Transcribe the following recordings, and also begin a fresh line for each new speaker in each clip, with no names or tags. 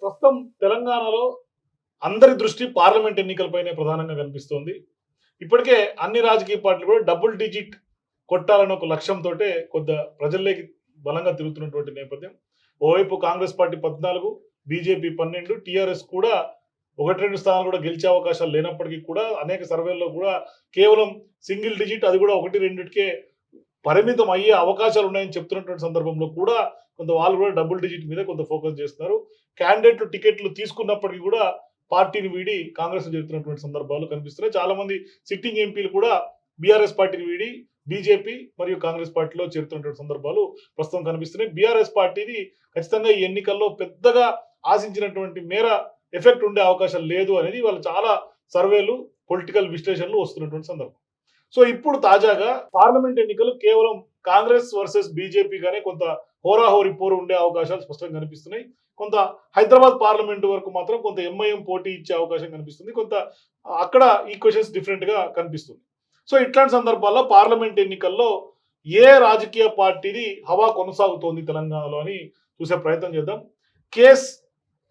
ప్రస్తుతం తెలంగాణలో అందరి దృష్టి పార్లమెంట్ ఎన్నికలపైనే ప్రధానంగా కనిపిస్తోంది. ఇప్పటికే అన్ని రాజకీయ పార్టీలు కూడా డబుల్ డిజిట్ కొట్టాలని ఒక లక్ష్యంతో కొంత ప్రజల్లోకి బలంగా తిరుగుతున్నటువంటి నేపథ్యం. ఓవైపు కాంగ్రెస్ పార్టీ 14, బీజేపీ 12, టీఆర్ఎస్ కూడా 1-2 స్థానాలు కూడా గెలిచే అవకాశాలు లేనప్పటికీ కూడా అనేక సర్వేల్లో కూడా కేవలం సింగిల్ డిజిట్, అది కూడా 1-2కే పరిమితం అయ్యే అవకాశాలు ఉన్నాయని చెప్తున్నటువంటి సందర్భంలో కూడా కొంత వాళ్ళు కూడా డబుల్ డిజిట్ మీద కొంత ఫోకస్ చేస్తున్నారు. క్యాండిడేట్లు టికెట్లు తీసుకున్నప్పటికీ కూడా పార్టీని వీడి కాంగ్రెస్ చేరుతున్నటువంటి సందర్భాలు కనిపిస్తున్నాయి. చాలా మంది సిట్టింగ్ ఎంపీలు కూడా బీఆర్ఎస్ పార్టీని వీడి బీజేపీ మరియు కాంగ్రెస్ పార్టీలో చేరుతున్నటువంటి సందర్భాలు ప్రస్తుతం కనిపిస్తున్నాయి. బీఆర్ఎస్ పార్టీది ఖచ్చితంగా ఈ ఎన్నికల్లో పెద్దగా ఆశించినటువంటి మేర ఎఫెక్ట్ ఉండే అవకాశం లేదు అనేది వాళ్ళు చాలా సర్వేలు, పొలిటికల్ విశ్లేషణలు వస్తున్నటువంటి సందర్భం. సో ఇప్పుడు తాజాగా పార్లమెంట్ ఎన్నికలు కేవలం కాంగ్రెస్ వర్సెస్ బీజేపీగానే కొంత హోరాహోరీ పోరు ఉండే అవకాశాలు స్పష్టంగా కనిపిస్తున్నాయి. కొంత హైదరాబాద్ పార్లమెంటు వరకు మాత్రం కొంత ఎంఐఎం పోటీ ఇచ్చే అవకాశం కనిపిస్తుంది. కొంత అక్కడ ఈక్వేషన్స్ డిఫరెంట్ గా కనిపిస్తుంది. సో ఇట్లాంటి సందర్భాల్లో పార్లమెంట్ ఎన్నికల్లో ఏ రాజకీయ పార్టీది హవా కొనసాగుతోంది తెలంగాణలో అని చూసే ప్రయత్నం చేద్దాం. కేస్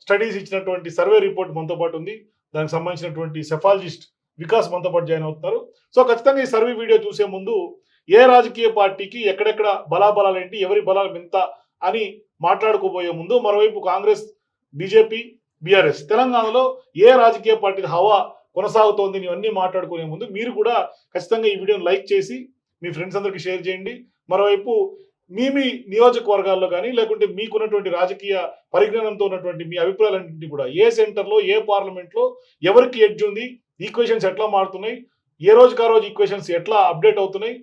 స్టడీస్ ఇచ్చినటువంటి సర్వే రిపోర్ట్ మనతో పాటు ఉంది. దానికి సంబంధించినటువంటి సెఫాలజిస్ట్ వికాస్ మనతో పాటు జాయిన్ అవుతున్నారు. సో ఖచ్చితంగా ఈ సర్వే వీడియో చూసే ముందు ఏ రాజకీయ పార్టీకి ఎక్కడెక్కడ బలాబలాలు ఏంటి, ఎవరి బలాలు ఎంత అని మాట్లాడుకోబోయే ముందు మరోవైపు కాంగ్రెస్, బీజేపీ, బీఆర్ఎస్ తెలంగాణలో ఏ రాజకీయ పార్టీ హవా కొనసాగుతోంది ఇవన్నీ మాట్లాడుకునే ముందు మీరు కూడా ఖచ్చితంగా ఈ వీడియోని లైక్ చేసి మీ ఫ్రెండ్స్ అందరికీ షేర్ చేయండి. మరోవైపు మీ నియోజకవర్గాల్లో కానీ లేకుంటే మీకున్నటువంటి రాజకీయ పరిజ్ఞానంతో ఉన్నటువంటి మీ అభిప్రాయాలన్నింటినీ కూడా ఏ సెంటర్లో, ఏ పార్లమెంట్లో ఎవరికి ఎడ్జ్ ఉంది, ఈక్వేషన్స్ ఎట్లా మారుతున్నాయి, ఏ రోజుకి ఆ రోజు ఈక్వేషన్స్ ఎట్లా అప్డేట్ అవుతున్నాయి,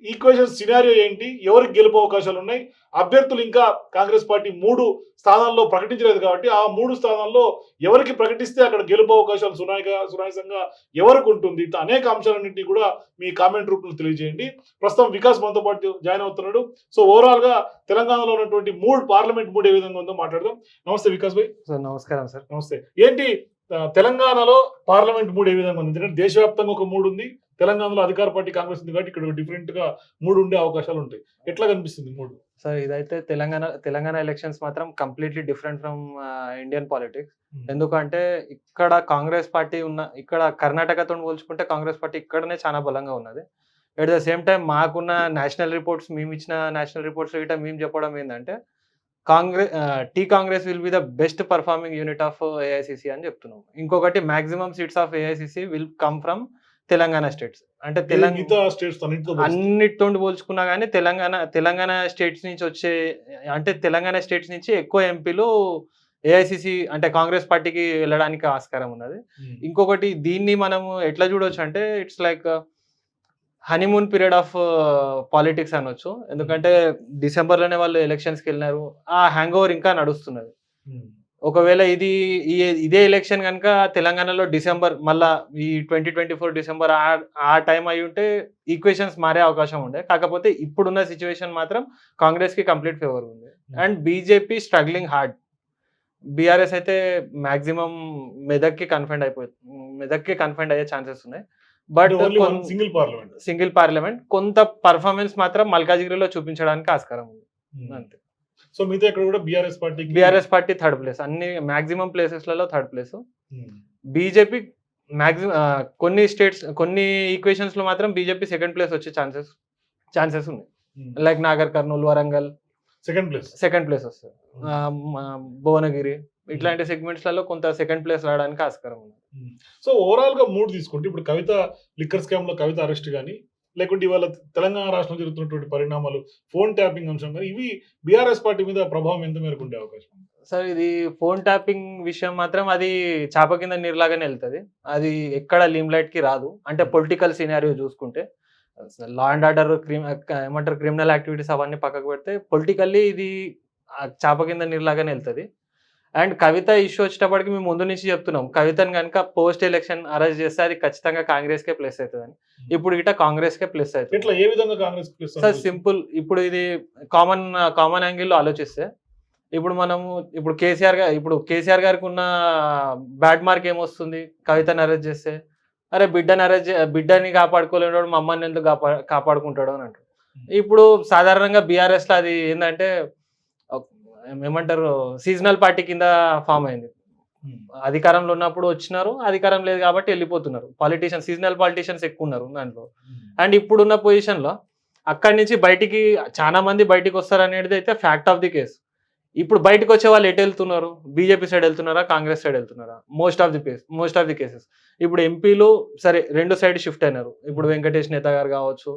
ఈక్వేషన్ సినారియో ఏంటి, ఎవరికి గెలుపు అవకాశాలు ఉన్నాయి, అభ్యర్థులు ఇంకా కాంగ్రెస్ పార్టీ 3 స్థానాల్లో ప్రకటించలేదు కాబట్టి ఆ 3 స్థానాల్లో ఎవరికి ప్రకటిస్తే అక్కడ గెలుపు అవకాశాలు సునాయాసంగా ఎవరికి ఉంటుంది, అనేక అంశాలన్నింటినీ కూడా మీ కామెంట్ రూపంలో తెలియజేయండి. ప్రస్తుతం వికాస్ మనతో పాటు జాయిన్ అవుతున్నాడు. సో ఓవరాల్ గా తెలంగాణలో ఉన్నటువంటి పార్లమెంట్ మూడ్ ఏ విధంగా ఉందో మాట్లాడదాం. నమస్తే వికాస్ భాయ్.
సార్ నమస్కారం సార్.
నమస్తే. ఏంటి తెలంగాణలో పార్లమెంట్ మూడ్ ఏ విధంగా ఉంది? ఎందుకంటే దేశవ్యాప్తంగా ఒక మూడు ఉంది, తెలంగాణలో అధికార పార్టీ కాంగ్రెస్ ఉంది కాబట్టి ఇక్కడ డిఫరెంట్ గా మూడు ఉండే అవకాశాలు ఉంటాయి. ఎట్లా కనిపిస్తుంది మూడు?
సార్ ఇదైతే తెలంగాణ ఎలక్షన్స్ మాత్రం completely different from Indian politics. ఎందుకంటే ఇక్కడ కాంగ్రెస్ పార్టీ ఇక్కడ కర్ణాటకతో పోల్చుకుంటే కాంగ్రెస్ పార్టీ ఇక్కడనే చాలా బలంగా ఉన్నది. ఎట్ ద సేమ్ టైం మాకున్న నేషనల్ రిపోర్ట్స్, మేము ఇచ్చిన నేషనల్ రిపోర్ట్స్ గిట్ట మేము చెప్పడం ఏంటంటే Congress will be the best performing unit of AICC అని చెప్తున్నాం. ఇంకొకటి maximum seats of AICC will come from Telangana states. అంటే అన్నిటితో పోల్చుకున్నా కానీ తెలంగాణ స్టేట్స్ నుంచి వచ్చే, అంటే తెలంగాణ స్టేట్స్ నుంచి ఎక్కువ ఎంపీలు ఏఐసిసి అంటే కాంగ్రెస్ పార్టీకి వెళ్ళడానికి ఆస్కారం ఉన్నది. ఇంకొకటి దీన్ని మనము ఎట్లా చూడొచ్చు అంటే it's like honeymoon period of politics అనొచ్చు. ఎందుకంటే డిసెంబర్లోనే వాళ్ళు ఎలక్షన్స్కి వెళ్ళినారు, ఆ హ్యాంగ్ ఓవర్ ఇంకా నడుస్తున్నది. ఒకవేళ ఇదే ఎలక్షన్ కనుక తెలంగాణలో డిసెంబర్, మళ్ళా ఈ 2024 డిసెంబర్ ఆ టైం అయి ఉంటే ఈక్వేషన్స్ మారే అవకాశం ఉండే. కాకపోతే ఇప్పుడున్న సిచ్యువేషన్ మాత్రం కాంగ్రెస్ కి కంప్లీట్ ఫేవర్ ఉంది. And BJP struggling hard. BRS అయితే మాక్సిమం మెదక్కి కన్ఫైండ్ అయ్యే ఛాన్సెస్ ఉన్నాయి. బట్ సింగిల్ పార్లమెంట్ కొంత పర్ఫార్మెన్స్ మాత్రం మల్కాజిగిరిలో చూపించడానికి ఆస్కారం ఉంది అంతే.
సో మీతో ఇక్కడ కూడా
బీఆర్ఎస్ పార్టీ థర్డ్ ప్లేస్, అన్ని మాక్సిమం ప్లేసెస్లలో థర్డ్ ప్లేస్. బీజేపీ మాక్సిమం కొన్ని ఈక్వేషన్స్ లో మాత్రం బీజేపీ సెకండ్ ప్లేస్ వచ్చే ఛాన్సెస్ ఉన్నాయి. Like Nagarkurnool, Warangal second place వస్తుంది. భువనగిరి ఇట్లాంటి సెగ్మెంట్స్ లలో కొంత సెకండ్ ప్లేస్ రావడానికి ఆస్కారం ఉంది.
సో ఓవరాల్ గా మూడు తీసుకుంటే ఇప్పుడు కవిత లిక్కర్ స్కామ్ లో కవిత అరెస్ట్ కానీ, లేకుంటే ఇవాళ తెలంగాణ రాష్ట్రంలో జరుగుతున్నటువంటి పరిణామాలు, ఫోన్ ట్యాపింగ్ అంశం కానీ, ఇవి బీఆర్ఎస్ పార్టీ మీద ప్రభావం ఎంత మేరకు ఉండే అవకాశం?
సార్ ఇది ఫోన్ ట్యాపింగ్ విషయం మాత్రం అది చాప కింద నీరులాగానే వెళ్తుంది. అది ఎక్కడ లీమ్ లైట్ కి రాదు. అంటే పొలిటికల్ సినారియో చూసుకుంటే law and order, criminal activities అవన్నీ పక్కకు పెడితే పొలిటికల్లీ ఇది చాప కింద నీరులాగానే వెళ్తుంది. అండ్ కవిత ఇష్యూ వచ్చేటప్పటికి మేము ముందు నుంచి చెప్తున్నాం, కవితను కనుక పోస్ట్ ఎలక్షన్ అరెస్ట్ చేస్తే అది ఖచ్చితంగా కాంగ్రెస్ కే ప్లస్ అవుతుంది. ఇప్పుడు గిట్ట కాంగ్రెస్ కే ప్లస్ అవుతుంది. సార్ సింపుల్, ఇప్పుడు ఇది కామన్ యాంగిల్లో ఆలోచిస్తే ఇప్పుడు కేసీఆర్ గారికి ఉన్న బ్యాడ్ మార్క్ ఏమొస్తుంది కవితను అరెస్ట్ చేస్తే? అరే బిడ్డని కాపాడుకోలేడు, మా అమ్మని ఎందుకు కాపాడుకుంటాడు అని అంటారు. ఇప్పుడు సాధారణంగా బీఆర్ఎస్ లో అది ఏంటంటే ఏమంటారు సీజనల్ పార్టీ కింద ఫామ్ అయింది. అధికారంలో ఉన్నప్పుడు వచ్చినారు, అధికారం లేదు కాబట్టి వెళ్ళిపోతున్నారు. సీజనల్ పాలిటీషియన్స్ ఎక్కువ ఉన్నారు దాంట్లో. అండ్ ఇప్పుడున్న పొజిషన్లో అక్కడి నుంచి బయటికి చాలా మంది బయటికి వస్తారు అనేది అయితే ఫ్యాక్ట్ ఆఫ్ ది కేస్. ఇప్పుడు బయటకు వచ్చే వాళ్ళు ఎటు వెళ్తున్నారు? బీజేపీ సైడ్ వెళ్తున్నారా, కాంగ్రెస్ సైడ్ వెళ్తున్నారా? మోస్ట్ ఆఫ్ ది కేసెస్ ఇప్పుడు ఎంపీలు సరే 2 సైడ్ షిఫ్ట్ అయినారు. ఇప్పుడు వెంకటేష్ నేత గారు కావచ్చు,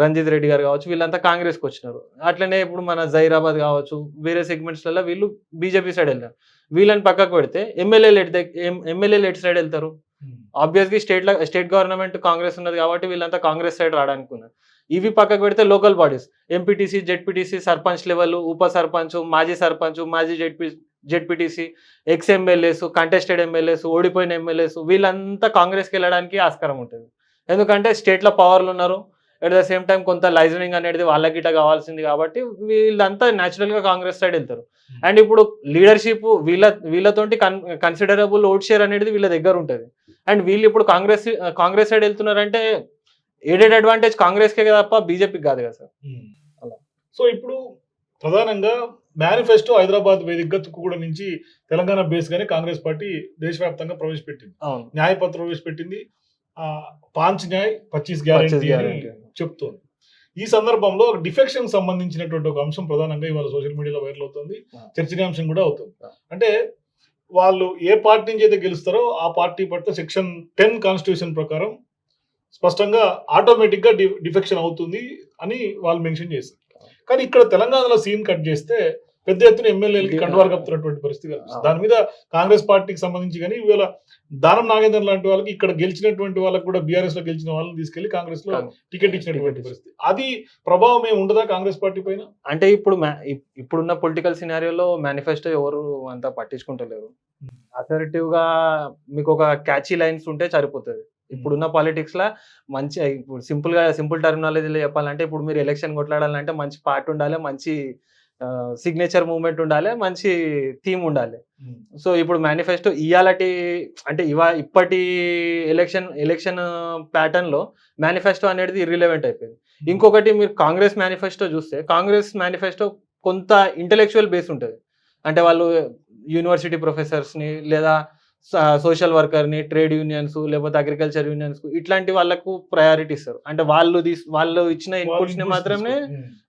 రంజిత్ రెడ్డి గారు కావచ్చు, వీళ్ళంతా కాంగ్రెస్కి వచ్చినారు. అట్లనే ఇప్పుడు మన జైరాబాద్ కావచ్చు, వేరే సెగ్మెంట్స్లలో వీళ్ళు బీజేపీ సైడ్ వెళ్తారు. వీళ్ళని పక్కకు పెడితే ఎమ్మెల్యేలు ఎటు సైడ్ వెళ్తారు? ఆబ్వియస్లీ స్టేట్ గవర్నమెంట్ కాంగ్రెస్ ఉన్నది కాబట్టి వీళ్ళంతా కాంగ్రెస్ సైడ్ రావడానికి ఉన్నారు. ఇవి పక్కకు పెడితే local bodies MPTC, ZPTC, sarpanch level, ఉప సర్పంచ్, మాజీ ZPTC, X MLAs, contested MLAs, ఓడిపోయిన ఎమ్మెల్యేస్ వీళ్ళంతా కాంగ్రెస్కి వెళ్ళడానికి ఆస్కారం ఉంటుంది. ఎందుకంటే స్టేట్లో పవర్లు ఉన్నారు, అట్ ద సేమ్ టైం కొంత లైజనింగ్ అనేది వాళ్ళకిట కావాల్సింది కాబట్టి వీళ్ళంతా న్యాచురల్గా కాంగ్రెస్ సైడ్ వెళ్తారు. అండ్ ఇప్పుడు లీడర్షిప్ వీళ్ళతోటి కన్సిడరబుల్ ఓట్ షేర్ అనేది వీళ్ళ దగ్గర ఉంటుంది. అండ్ వీళ్ళు ఇప్పుడు కాంగ్రెస్ సైడ్ వెళ్తున్నారంటే ఏడెడ్ అడ్వాంటేజ్ కాంగ్రెస్కే తప్ప బీజేపీకి కాదు కదా సార్.
అలా సో ఇప్పుడు ప్రధానంగా మేనిఫెస్టో హైదరాబాద్ వేదికగా తుక్కుగూడ నుంచి తెలంగాణ బేస్ గానే కాంగ్రెస్ పార్టీ దేశవ్యాప్తంగా ప్రవేశపెట్టింది. న్యాయపత్రం ప్రవేశపెట్టింది. 5 న్యాయ్ 25 గ్యారెంటీ అని చెప్తోంది. ఈ సందర్భంలో డిఫెక్షన్ సంబంధించినటువంటి ఒక అంశం ప్రధానంగా ఇవాళ సోషల్ మీడియాలో వైరల్ అవుతుంది, చర్చనీయాంశం కూడా అవుతుంది. అంటే వాళ్ళు ఏ పార్టీ నుంచి అయితే గెలుస్తారో ఆ పార్టీ పట్ల సెక్షన్ 10 కాన్స్టిట్యూషన్ ప్రకారం స్పష్టంగా ఆటోమేటిక్ గా డిఫెక్షన్ అవుతుంది అని వాళ్ళు మెన్షన్ చేశారు. కానీ ఇక్కడ తెలంగాణలో సీన్ కట్ చేస్తే పెద్ద ఎత్తున ఎమ్మెల్యేలకి కండువాలు కప్పుతున్నటువంటి పరిస్థితి కనిపిస్తుంది. దాని మీద కాంగ్రెస్ పార్టీకి సంబంధించి కానీ ఇవాళ దానం నాగేందర్ లాంటి వాళ్ళకి ఇక్కడ గెలిచినటువంటి వాళ్ళకి కూడా బీఆర్ఎస్ లో గెలిచిన వాళ్ళని తీసుకెళ్లి కాంగ్రెస్ లో టికెట్ ఇచ్చినటువంటి పరిస్థితి, అది ప్రభావం ఏమి ఉండదా కాంగ్రెస్ పార్టీ పైన?
అంటే ఇప్పుడున్న పొలిటికల్ సినారియోలో మేనిఫెస్టో ఎవరు అంతా పట్టించుకుంటలేరు. అసర్టివ్ గా మీకు ఒక క్యాచీ లైన్స్ ఉంటే సరిపోతుంది. ఇప్పుడున్న పాలిటిక్స్ లా మంచి ఇప్పుడు సింపుల్ టర్మినాలజీలో చెప్పాలంటే ఇప్పుడు మీరు ఎలక్షన్ కొట్లాడాలంటే మంచి పార్ట్ ఉండాలి, మంచి సిగ్నేచర్ మూవ్మెంట్ ఉండాలి, మంచి థీమ్ ఉండాలి. సో ఇప్పుడు మేనిఫెస్టో ఇప్పటి ఎలక్షన్ ప్యాటర్న్ లో మేనిఫెస్టో అనేది ఇర్రిలెవెంట్ అయిపోయింది. ఇంకొకటి మీరు కాంగ్రెస్ మేనిఫెస్టో చూస్తే కాంగ్రెస్ మేనిఫెస్టో కొంత ఇంటెలెక్చువల్ బేస్ ఉంటుంది. అంటే వాళ్ళు యూనివర్సిటీ ప్రొఫెసర్స్ ని లేదా సోషల్ వర్కర్ని, ట్రేడ్ యూనియన్స్ లేకపోతే అగ్రికల్చర్ యూనియన్స్ ఇట్లాంటి వాళ్ళకు ప్రయారిటీ ఇస్తారు. అంటే వాళ్ళు ఇచ్చిన ఇన్పుట్స్ ని మాత్రమే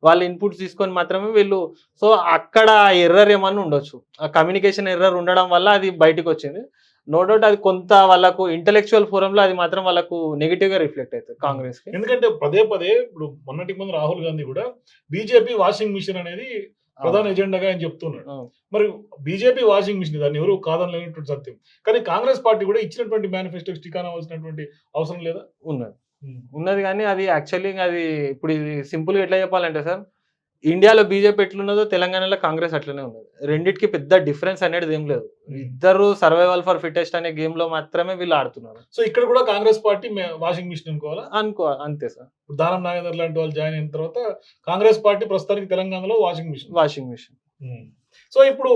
వాళ్ళ ఇన్పుట్స్ తీసుకొని మాత్రమే వీళ్ళు. సో అక్కడ ఎర్రర్ ఏమన్నా ఉండొచ్చు, ఆ కమ్యూనికేషన్ ఎర్రర్ ఉండడం వల్ల అది బయటకు వచ్చింది. నో డౌట్ అది కొంత వాళ్ళకు ఇంటెలెక్చువల్ ఫోరంలో అది మాత్రం వాళ్ళకు నెగిటివ్ గా రిఫ్లెక్ట్ అవుతుంది కాంగ్రెస్ కి.
ఎందుకంటే పదే ఇప్పుడు మొన్నటికి ముందు రాహుల్ గాంధీ కూడా బీజేపీ వాషింగ్ మిషన్ అనేది ప్రధాన ఎజెండాగా ఆయన చెప్తున్నాడు. మరి బీజేపీ వాషింగ్ మిషన్ దాన్ని ఎవరు కాదనలేనటువంటి సత్యం. కానీ కాంగ్రెస్ పార్టీ కూడా ఇచ్చినటువంటి మేనిఫెస్టో స్టిక్ అవ్వాల్సినటువంటి అవసరం లేదా?
ఉన్నది కానీ అది యాక్చువల్లీ అది ఇప్పుడు ఇది సింపుల్ గా ఎట్లా చెప్పాలంటే సార్, ఇండియాలో బీజేపీ ఎట్లున్నదో తెలంగాణలో కాంగ్రెస్ అట్లనే ఉన్నది. రెండింటికి పెద్ద డిఫరెన్స్ అనేది ఏం లేదు. ఇద్దరు సర్వైవల్ ఫర్ ఫిటెస్ట్ అనే గేమ్ లో మాత్రమే వీళ్ళు ఆడుతున్నారు.
సో ఇక్కడ కూడా కాంగ్రెస్ పార్టీ వాషింగ్ మిషన్ అనుకోవాలా?
అంతే సార్.
దానం నాగేందర్ లాంటి వాళ్ళు జాయిన్ అయిన తర్వాత కాంగ్రెస్ పార్టీ ప్రస్తుతానికి తెలంగాణలో వాషింగ్ మిషన్. సో ఇప్పుడు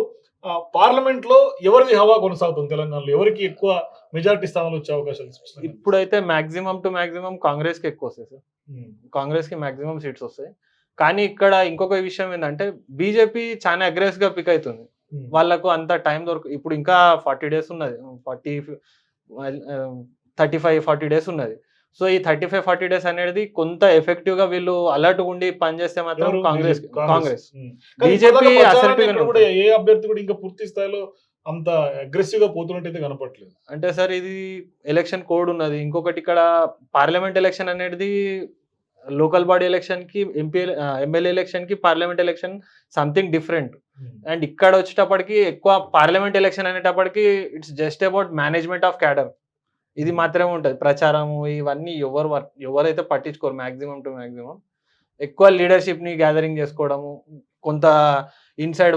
పార్లమెంట్ లో ఎవరిది హవా కొనసాగుతుంది తెలంగాణలో? ఎవరికి ఎక్కువ మెజారిటీ స్థానాలు వచ్చే అవకాశాలు?
ఇప్పుడైతే మాక్సిమం టు మాక్సిమం కాంగ్రెస్ కి ఎక్కువ వస్తాయి సార్. కాంగ్రెస్ కి మాక్సిమం సీట్స్ వస్తాయి. కానీ ఇక్కడ ఇంకొక విషయం ఏంటంటే బీజేపీ చాలా అగ్రెసివ్ గా పిక్ అవుతుంది. వాళ్ళకు అంత టైం ఇప్పుడు ఇంకా 40 days ఉన్నది, 35-40 days ఉన్నది. సో ఈ 35-40 days అనేది కొంత ఎఫెక్టివ్ గా వీళ్ళు అలర్ట్ ఉండి పనిచేస్తే మాత్రం కాంగ్రెస్ బీజేపీ
ఏ అభ్యర్థి కూడా ఇంకా పూర్తి స్థాయిలో అంత అగ్రెసివ్ గా పోతున్నట్టయితే కనపడలేదు.
అంటే సార్ ఇది ఎలక్షన్ కోడ్ ఉన్నది. ఇంకొకటి ఇక్కడ పార్లమెంట్ ఎలక్షన్ అనేది లోకల్ బాడీ ఎలక్షన్ కి, ఎమ్మెల్యే ఎలక్షన్ కి, parliament election something different. And ఇక్కడ వచ్చేటప్పటికి ఎక్కువ పార్లమెంట్ ఎలక్షన్ అనేటప్పటికి it's just about management of cadre. ఇది మాత్రమే ఉంటుంది. ప్రచారము ఇవన్నీ ఎవరైతే పట్టించుకోరు. మాక్సిమం టు మాక్సిమం ఎక్కువ లీడర్షిప్ ని గ్యాదరింగ్ చేసుకోవడము, కొంత ఇన్సైడ్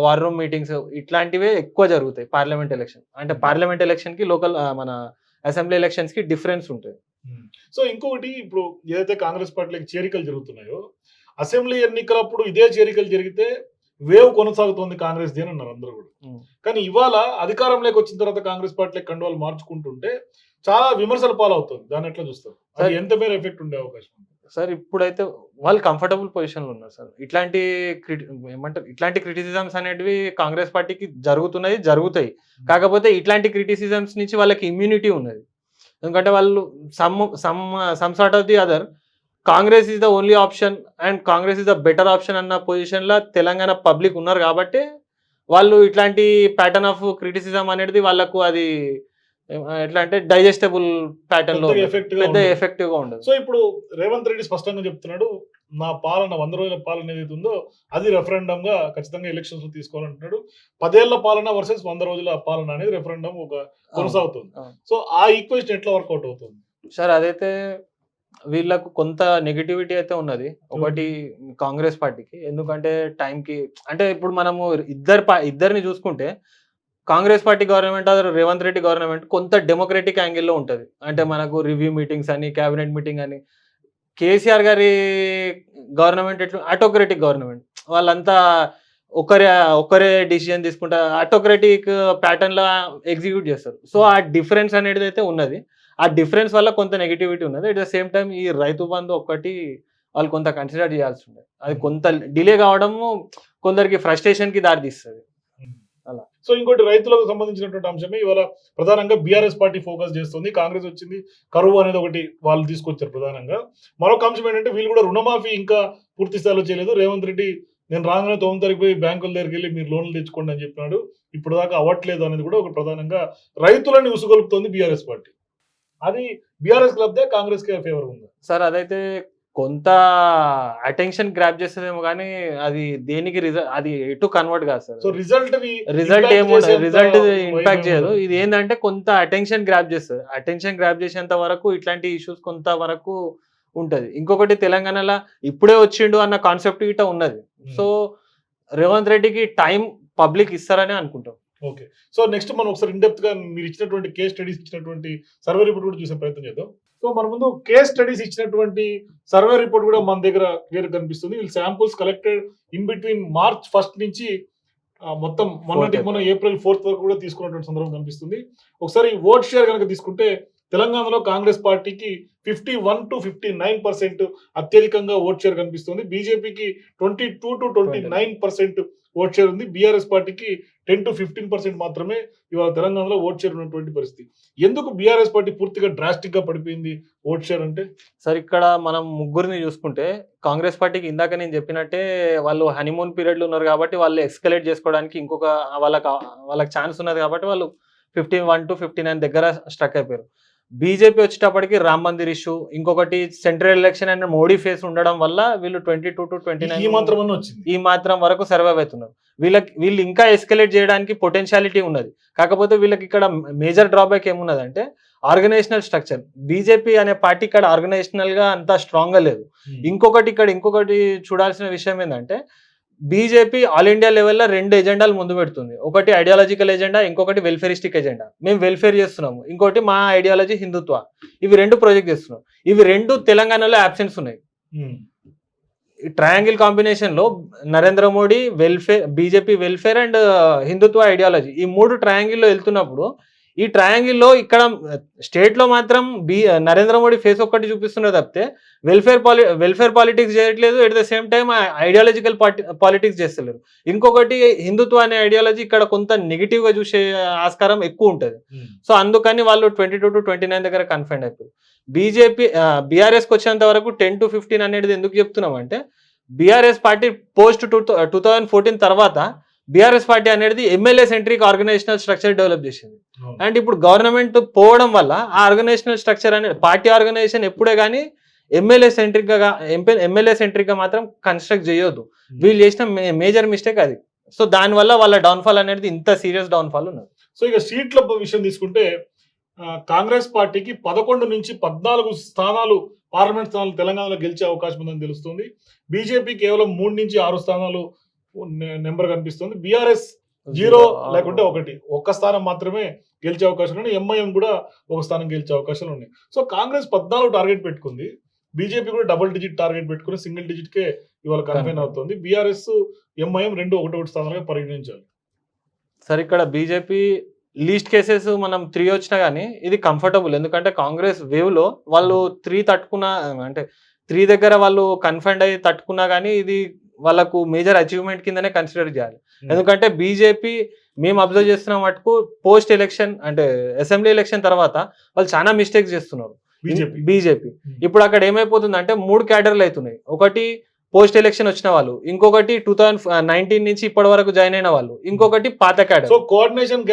వార్ రూమ్ మీటింగ్స్ ఇట్లాంటివే ఎక్కువ జరుగుతాయి పార్లమెంట్ ఎలక్షన్. అంటే పార్లమెంట్ ఎలక్షన్ కి లోకల్ మన అసెంబ్లీ ఎలక్షన్స్ కి డిఫరెన్స్ ఉంటుంది.
సో ఇంకొకటి ఇప్పుడు ఏదైతే కాంగ్రెస్ పార్టీలకు చేరికలు జరుగుతున్నాయో అసెంబ్లీ ఎన్నికలప్పుడు ఇదే చేరికలు జరిగితే వేవ్ కొనసాగుతోంది కాంగ్రెస్ అని అన్నారు అందరూ కూడా. కానీ ఇవాళ అధికారంలోకి వచ్చిన తర్వాత కాంగ్రెస్ పార్టీలకు కండువాలు మార్చుకుంటుంటే చాలా విమర్శల పాలవుతుంది. దాన్ని ఎట్లా చూస్తారు? అది ఎంత మేర ఎఫెక్ట్ ఉండే అవకాశం?
సార్ ఇప్పుడైతే వాళ్ళు కంఫర్టబుల్ పొజిషన్లో ఉన్నారు సార్. ఇట్లాంటి క్రిటిసిజమ్స్ అనేటివి కాంగ్రెస్ పార్టీకి జరుగుతాయి. కాకపోతే ఇట్లాంటి క్రిటిసిజమ్స్ నుంచి వాళ్ళకి ఇమ్యూనిటీ ఉన్నది. ఎందుకంటే వాళ్ళు some sort of the other Congress is the only option and Congress is the better option అన్న పొజిషన్లో తెలంగాణ పబ్లిక్ ఉన్నారు కాబట్టి వాళ్ళు ఇట్లాంటి ప్యాటర్న్ ఆఫ్ క్రిటిసిజం అనేది వాళ్ళకు అది ఎట్లా అంటే డైజెస్టబుల్ ప్యాటర్న్ లో పెద్ద ఎఫెక్టివ్ గా ఉండదు.
సో ఇప్పుడు రేవంత్ రెడ్డి స్పష్టంగా చెప్తున్నాడు, నా పాలన 100 రోజుల పాలన ఏదైతే ఉందో అది రెఫరెండం గా ఖచ్చితంగా ఎలక్షన్స్ లో తీసుకోవాలంటున్నాడు. 10 ఏళ్ల పాలన వర్సెస్ 100 రోజుల పాలన అనేది రెఫరెండం ఒక కొనసాగుతుంది. సో ఆ ఈక్వేషన్ ఎట్లా వర్కౌట్ అవుతుంది
సార్? అదైతే వీళ్ళకు కొంత నెగిటివిటీ అయితే ఉన్నది ఒకటి కాంగ్రెస్ పార్టీకి. ఎందుకంటే టైంకి అంటే ఇప్పుడు మనము ఇద్దరిని చూసుకుంటే Congress party government Revanth Reddy government కొంత డెమోక్రటిక్ యాంగిల్లో ఉంటుంది. అంటే మనకు రివ్యూ మీటింగ్స్ అని, క్యాబినెట్ మీటింగ్ అని. కేసీఆర్ గారి గవర్నమెంట్ ఎట్లా ఆటోక్రటిక్ గవర్నమెంట్, వాళ్ళంతా ఒకరే డిసిజన్ తీసుకుంటా ఆటోక్రటిక్ ప్యాటర్న్ లో ఎగ్జిక్యూట్ చేస్తారు. సో ఆ డిఫరెన్స్ అనేది అయితే ఉన్నది. ఆ డిఫరెన్స్ వల్ల కొంత నెగిటివిటీ ఉన్నది. అట్ ద సేమ్ టైం ఈ రైతు బంధు ఒక్కటి వాళ్ళు కొంత కన్సిడర్ చేయాల్సి ఉంది. అది కొంత డిలే కావడము కొందరికి ఫ్రస్ట్రేషన్ కి దారితీస్తుంది. అలా.
సో ఇంకోటి రైతులకు సంబంధించినటువంటి అంశమే ఇవాళ ప్రధానంగా బీఆర్ఎస్ పార్టీ ఫోకస్ చేస్తుంది. కాంగ్రెస్ వచ్చింది, కరువు అనేది ఒకటి వాళ్ళు తీసుకొచ్చారు ప్రధానంగా. మరొక అంశం ఏంటంటే వీళ్ళు కూడా రుణమాఫీ ఇంకా పూర్తి స్థాయిలో చేయలేదు. రేవంత్ రెడ్డి నేను రాగానే 9 తారీఖు పోయి బ్యాంకుల దగ్గరికి వెళ్ళి మీరు లోన్లు తెచ్చుకోండి అని చెప్పినాడు. ఇప్పుడు దాకా అవ్వట్లేదు అనేది కూడా ఒక ప్రధానంగా రైతులని ఉసుగొలుపుతోంది బీఆర్ఎస్ పార్టీ. అది బీఆర్ఎస్ క్లబ్దే కాంగ్రెస్ కి ఫేవర్ ఉంది
సార్. అదైతే కొంత అటెన్షన్ గ్రాప్ చేస్తుందేమో కానీ అది దేనికి అది ఎటు కన్వర్ట్ కాదు సార్.
సో రిజల్ట్
ఇంపాక్ట్ చేయదు. ఇది ఏంటంటే కొంత అటెన్షన్ గ్రాప్ చేస్తుంది. అటెన్షన్ గ్రాప్ చేసేంత వరకు ఇట్లాంటి ఇష్యూస్ కొంత వరకు ఉంటది. ఇంకొకటి తెలంగాణలో ఇప్పుడే వచ్చిండు అన్న కాన్సెప్ట్ గిట్ట ఉన్నది. సో రేవంత్ రెడ్డికి టైం పబ్లిక్ ఇస్తారని అనుకుంటాం.
ఓకే. సో నెక్స్ట్ మనం ఒకసారి ఇన్డెప్త్ గా మీరు ఇచ్చినటువంటి కేస్ స్టడీస్ ఇచ్చినటువంటి సర్వే రిపోర్ట్ కూడా చూసే ప్రయత్నం చేద్దాం. సో మన ముందు కేస్ స్టడీస్ ఇచ్చినటువంటి సర్వే రిపోర్ట్ కూడా మన దగ్గర క్లియర్ కనిపిస్తుంది. వీళ్ళు samples collected in between March 1 నుంచి మొత్తం మొన్న April 4 వరకు కూడా తీసుకున్నటువంటి సందర్భం కనిపిస్తుంది. ఒకసారి ఓట్ షేర్ కనుక తీసుకుంటే తెలంగాణలో కాంగ్రెస్ పార్టీకి 51 to 59% అత్యధికంగా ఓట్ షేర్ కనిపిస్తుంది. బీజేపీకి 22 to 29% ఓట్ షేర్ ఉంది. బీఆర్ఎస్ పార్టీకి 10 to 15% మాత్రమే ఇవాళ తెలంగాణలో ఓట్ షేర్ ఉన్నటువంటి పరిస్థితి. ఎందుకు బీఆర్ఎస్ పార్టీ పూర్తిగా డ్రాస్టిక్ గా పడిపోయింది ఓట్ షేర్ అంటే? సార్
ఇక్కడ మనం ముగ్గురిని చూసుకుంటే కాంగ్రెస్ పార్టీకి ఇందాక నేను చెప్పినట్టే వాళ్ళు హనీమూన్ పీరియడ్ లో ఉన్నారు కాబట్టి వాళ్ళు ఎస్కలేట్ చేసుకోవడానికి ఇంకొక వాళ్ళకి ఛాన్స్ ఉన్నది కాబట్టి వాళ్ళు 51 to 59 దగ్గర స్ట్రక్ అయిపోయారు. బీజేపీ వచ్చేటప్పటికి రామ్ మందిర్ ఇష్యూ, ఇంకొకటి central election and Modi face ఉండడం వల్ల వీళ్ళు 22 to 29 ఈ మాత్రం వరకు సర్వైవ్ అవుతున్నారు. వీళ్ళు ఇంకా ఎస్కలేట్ చేయడానికి పొటెన్షియాలిటీ ఉన్నది. కాకపోతే వీళ్ళకి ఇక్కడ మేజర్ డ్రాబ్యాక్ ఏమున్నదంటే ఆర్గనైజేషనల్ స్ట్రక్చర్. బీజేపీ అనే పార్టీ ఇక్కడ ఆర్గనైజేషనల్ గా అంత స్ట్రాంగ్ గా లేదు. ఇంకొకటి చూడాల్సిన విషయం ఏంటంటే బీజేపీ ఆల్ ఇండియా లెవెల్లో 2 ఎజెండాలు ముందు పెడుతుంది. ఒకటి ఐడియాలజికల్ ఎజెండా, ఇంకొకటి వెల్ఫేరిస్టిక్ ఎజెండా. మేము వెల్ఫేర్ చేస్తున్నాము, ఇంకోటి మా ఐడియాలజీ హిందుత్వ. ఇవి 2 ప్రాజెక్ట్ చేస్తున్నాం. ఇవి 2 తెలంగాణలో అబ్సెన్స్ ఉన్నాయి. ట్రయాంగిల్ కాంబినేషన్ లో Narendra Modi BJP welfare and Hindutva ideology, ఈ 3 ట్రయాంగిల్లో వెళ్తున్నప్పుడు ఈ ట్రయాంగిల్లో ఇక్కడ స్టేట్ లో మాత్రం నరేంద్ర మోడీ ఫేస్ ఒక్కటి చూపిస్తున్నారు తప్పితే వెల్ఫేర్ పాలిటిక్స్ చేయట్లేదు. At the same time ideological politics చేస్తలేరు. ఇంకొకటి హిందుత్వ అనే ఐడియాలజీ ఇక్కడ కొంత నెగిటివ్ గా చూసే ఆస్కారం ఎక్కువ ఉంటుంది. సో అందుకని వాళ్ళు 22 to 29 దగ్గర కన్ఫైన్ అయిపోయారు. బీఆర్ఎస్ కి వచ్చేంత వరకు 10 to 15 అనేది ఎందుకు చెప్తున్నాం అంటే బీఆర్ఎస్ పార్టీ పోస్ట్ 2014 తర్వాత బీఆర్ఎస్ పార్టీ అనేది MLA centric organisational structure develop చేసింది. అండ్ ఇప్పుడు గవర్నమెంట్ పోవడం వల్ల ఆ ఆర్గనైజేషనల్ స్ట్రక్చర్ అనేది పార్టీ ఆర్గనైజేషన్ ఎప్పుడే కానీ ఎమ్మెల్యే సెంట్రిక్ గా మాత్రం కన్స్ట్రక్ట్ చేయొద్దు. వీళ్ళు చేసిన మేజర్ మిస్టేక్ అది. సో దానివల్ల వాళ్ళ డౌన్ఫాల్ అనేది ఇంత సీరియస్ డౌన్ఫాల్ ఉన్నది.
సో ఇక సీట్ల విషయం తీసుకుంటే కాంగ్రెస్ పార్టీకి 11 నుంచి 14 స్థానాలు పార్లమెంట్ స్థానాలు తెలంగాణలో గెలిచే అవకాశం ఉందని తెలుస్తుంది. బీజేపీ కేవలం 3 నుంచి 6 స్థానాలు నెంబర్ కనిపిస్తుంది. బీఆర్ఎస్ 0 లేకుంటే 1 ఒక్క స్థానం మాత్రమే గెలిచే అవకాశాలు ఉన్నాయి. ఎంఐఎం కూడా ఒక స్థానం గెలిచే అవకాశాలు ఉన్నాయి. సో కాంగ్రెస్ 14 టార్గెట్ పెట్టుకుంది. బీజేపీ కూడా డబుల్ డిజిట్ టార్గెట్ పెట్టుకుని సింగిల్ డిజిట్ కే ఇవాళ కన్ఫైన్ అవుతుంది. బీఆర్ఎస్ ఎంఐఎం 2 1 స్థానాలుగా పరిగణించాలి.
సరే ఇక్కడ బీజేపీ లీస్ట్ కేసెస్ మనం 3 వచ్చినా కానీ ఇది కంఫర్టబుల్. ఎందుకంటే కాంగ్రెస్ వేవ్ లో వాళ్ళు 3 తట్టుకున్న అంటే 3 దగ్గర వాళ్ళు కన్ఫైండ్ అయ్యి తట్టుకున్నా కానీ ఇది వాళ్ళకు మేజర్ అచీవ్మెంట్ కిందనే కన్సిడర్ చేయాలి. ఎందుకంటే బీజేపీ మేము అబ్జర్వ్ చేస్తున్న మటుకు పోస్ట్ ఎలక్షన్ అంటే అసెంబ్లీ ఎలక్షన్ తర్వాత వాళ్ళు చాలా మిస్టేక్స్ చేస్తున్నారు బీజేపీ. ఇప్పుడు అక్కడ ఏమైపోతుందంటే 3 క్యాడర్లు అవుతున్నాయి. ఒకటి పోస్ట్ ఎలక్షన్ వచ్చిన వాళ్ళు, ఇంకొకటి 2019 నుంచి ఇప్పటి వరకు జాయిన్ అయిన వాళ్ళు, ఇంకొకటి పాత క్యాడర్.
సో కోఆర్డినేషన్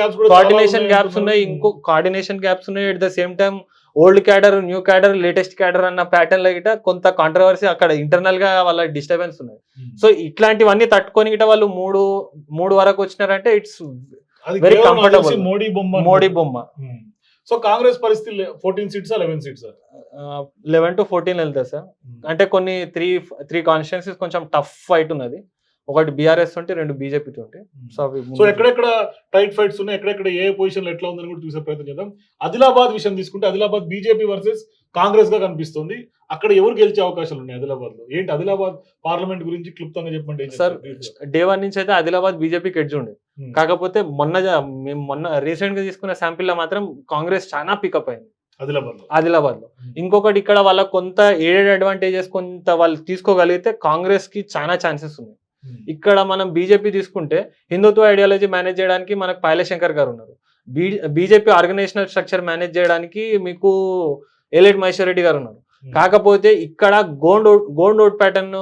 గ్యాప్స్
ఉన్నాయి, ఇంకో కోఆర్డినేషన్ గ్యాప్స్ ఉన్నాయి. At the same time old cadre, new cadre, latest cadre అన్న ప్యాటర్న్ లో గిట కొంత కాంట్రవర్సీ అక్కడ ఇంటర్నల్ గా వాళ్ళ డిస్టర్బెన్స్ ఉన్నాయి. సో ఇట్లాంటివన్నీ తట్టుకొని గిట వాళ్ళు మూడు వరకు వచ్చినారంటే ఇట్స్ వెరీ కంఫర్టబుల్. మోడీ బొమ్మ.
సో కాంగ్రెస్ పరిస్థితి 14 సీట్స్ 11 సీట్స్
11 to 14 వెళ్తాయి సార్. అంటే కొన్ని త్రీ కాన్స్టిట్యున్సీస్ కొంచెం టఫ్ ఫైట్ ఉన్నది. ఒకటి బీఆర్ఎస్ ఉంటే 2 బీజేపీ ఉంటాయి.
సో ఎక్కడెక్కడ టైట్ ఫైట్స్ ఉన్నాయి, ఎక్కడెక్కడ ఏ పొజిషన్ ఎట్లా ఉందని కూడా చూసే ప్రయత్నం చేద్దాం. ఆదిలాబాద్ విషయం తీసుకుంటే ఆదిలాబాద్ బీజేపీ వర్సెస్ కాంగ్రెస్ గా కనిపిస్తుంది. అక్కడ ఎవరు గెలిచే అవకాశాలు ఉన్నాయి ఆదిలాబాద్ లో? ఏంటి ఆదిలాబాద్ పార్లమెంట్ గురించి క్లుప్తంగా చెప్పండి
సార్. డే 1 నుంచి అయితే ఆదిలాబాద్ బీజేపీకి ఎడ్జ్ ఉండే. కాకపోతే మొన్న రీసెంట్ గా తీసుకున్న శాంపిల్ లో మాత్రం కాంగ్రెస్ చాలా పికప్ అయింది ఆదిలాబాద్ లో. ఇంకొకటి ఇక్కడ వాళ్ళ కొంత ఏడెడ్ అడ్వాంటేజెస్ కొంత వాళ్ళు తీసుకోగలిగితే కాంగ్రెస్ కి చాలా ఛాన్సెస్ ఉన్నాయి. ఇక్కడ మనం బీజేపీ తీసుకుంటే హిందుత్వ ఐడియాలజీ మేనేజ్ చేయడానికి మనకు పాయలశంకర్ గారు ఉన్నారు. బీజేపీ ఆర్గనైజేషనల్ స్ట్రక్చర్ మేనేజ్ చేయడానికి మీకు ఎలైట్ మహేశ్వర్ రెడ్డి గారు ఉన్నారు. కాకపోతే ఇక్కడ గోండ్ ఓట్ ప్యాటర్న్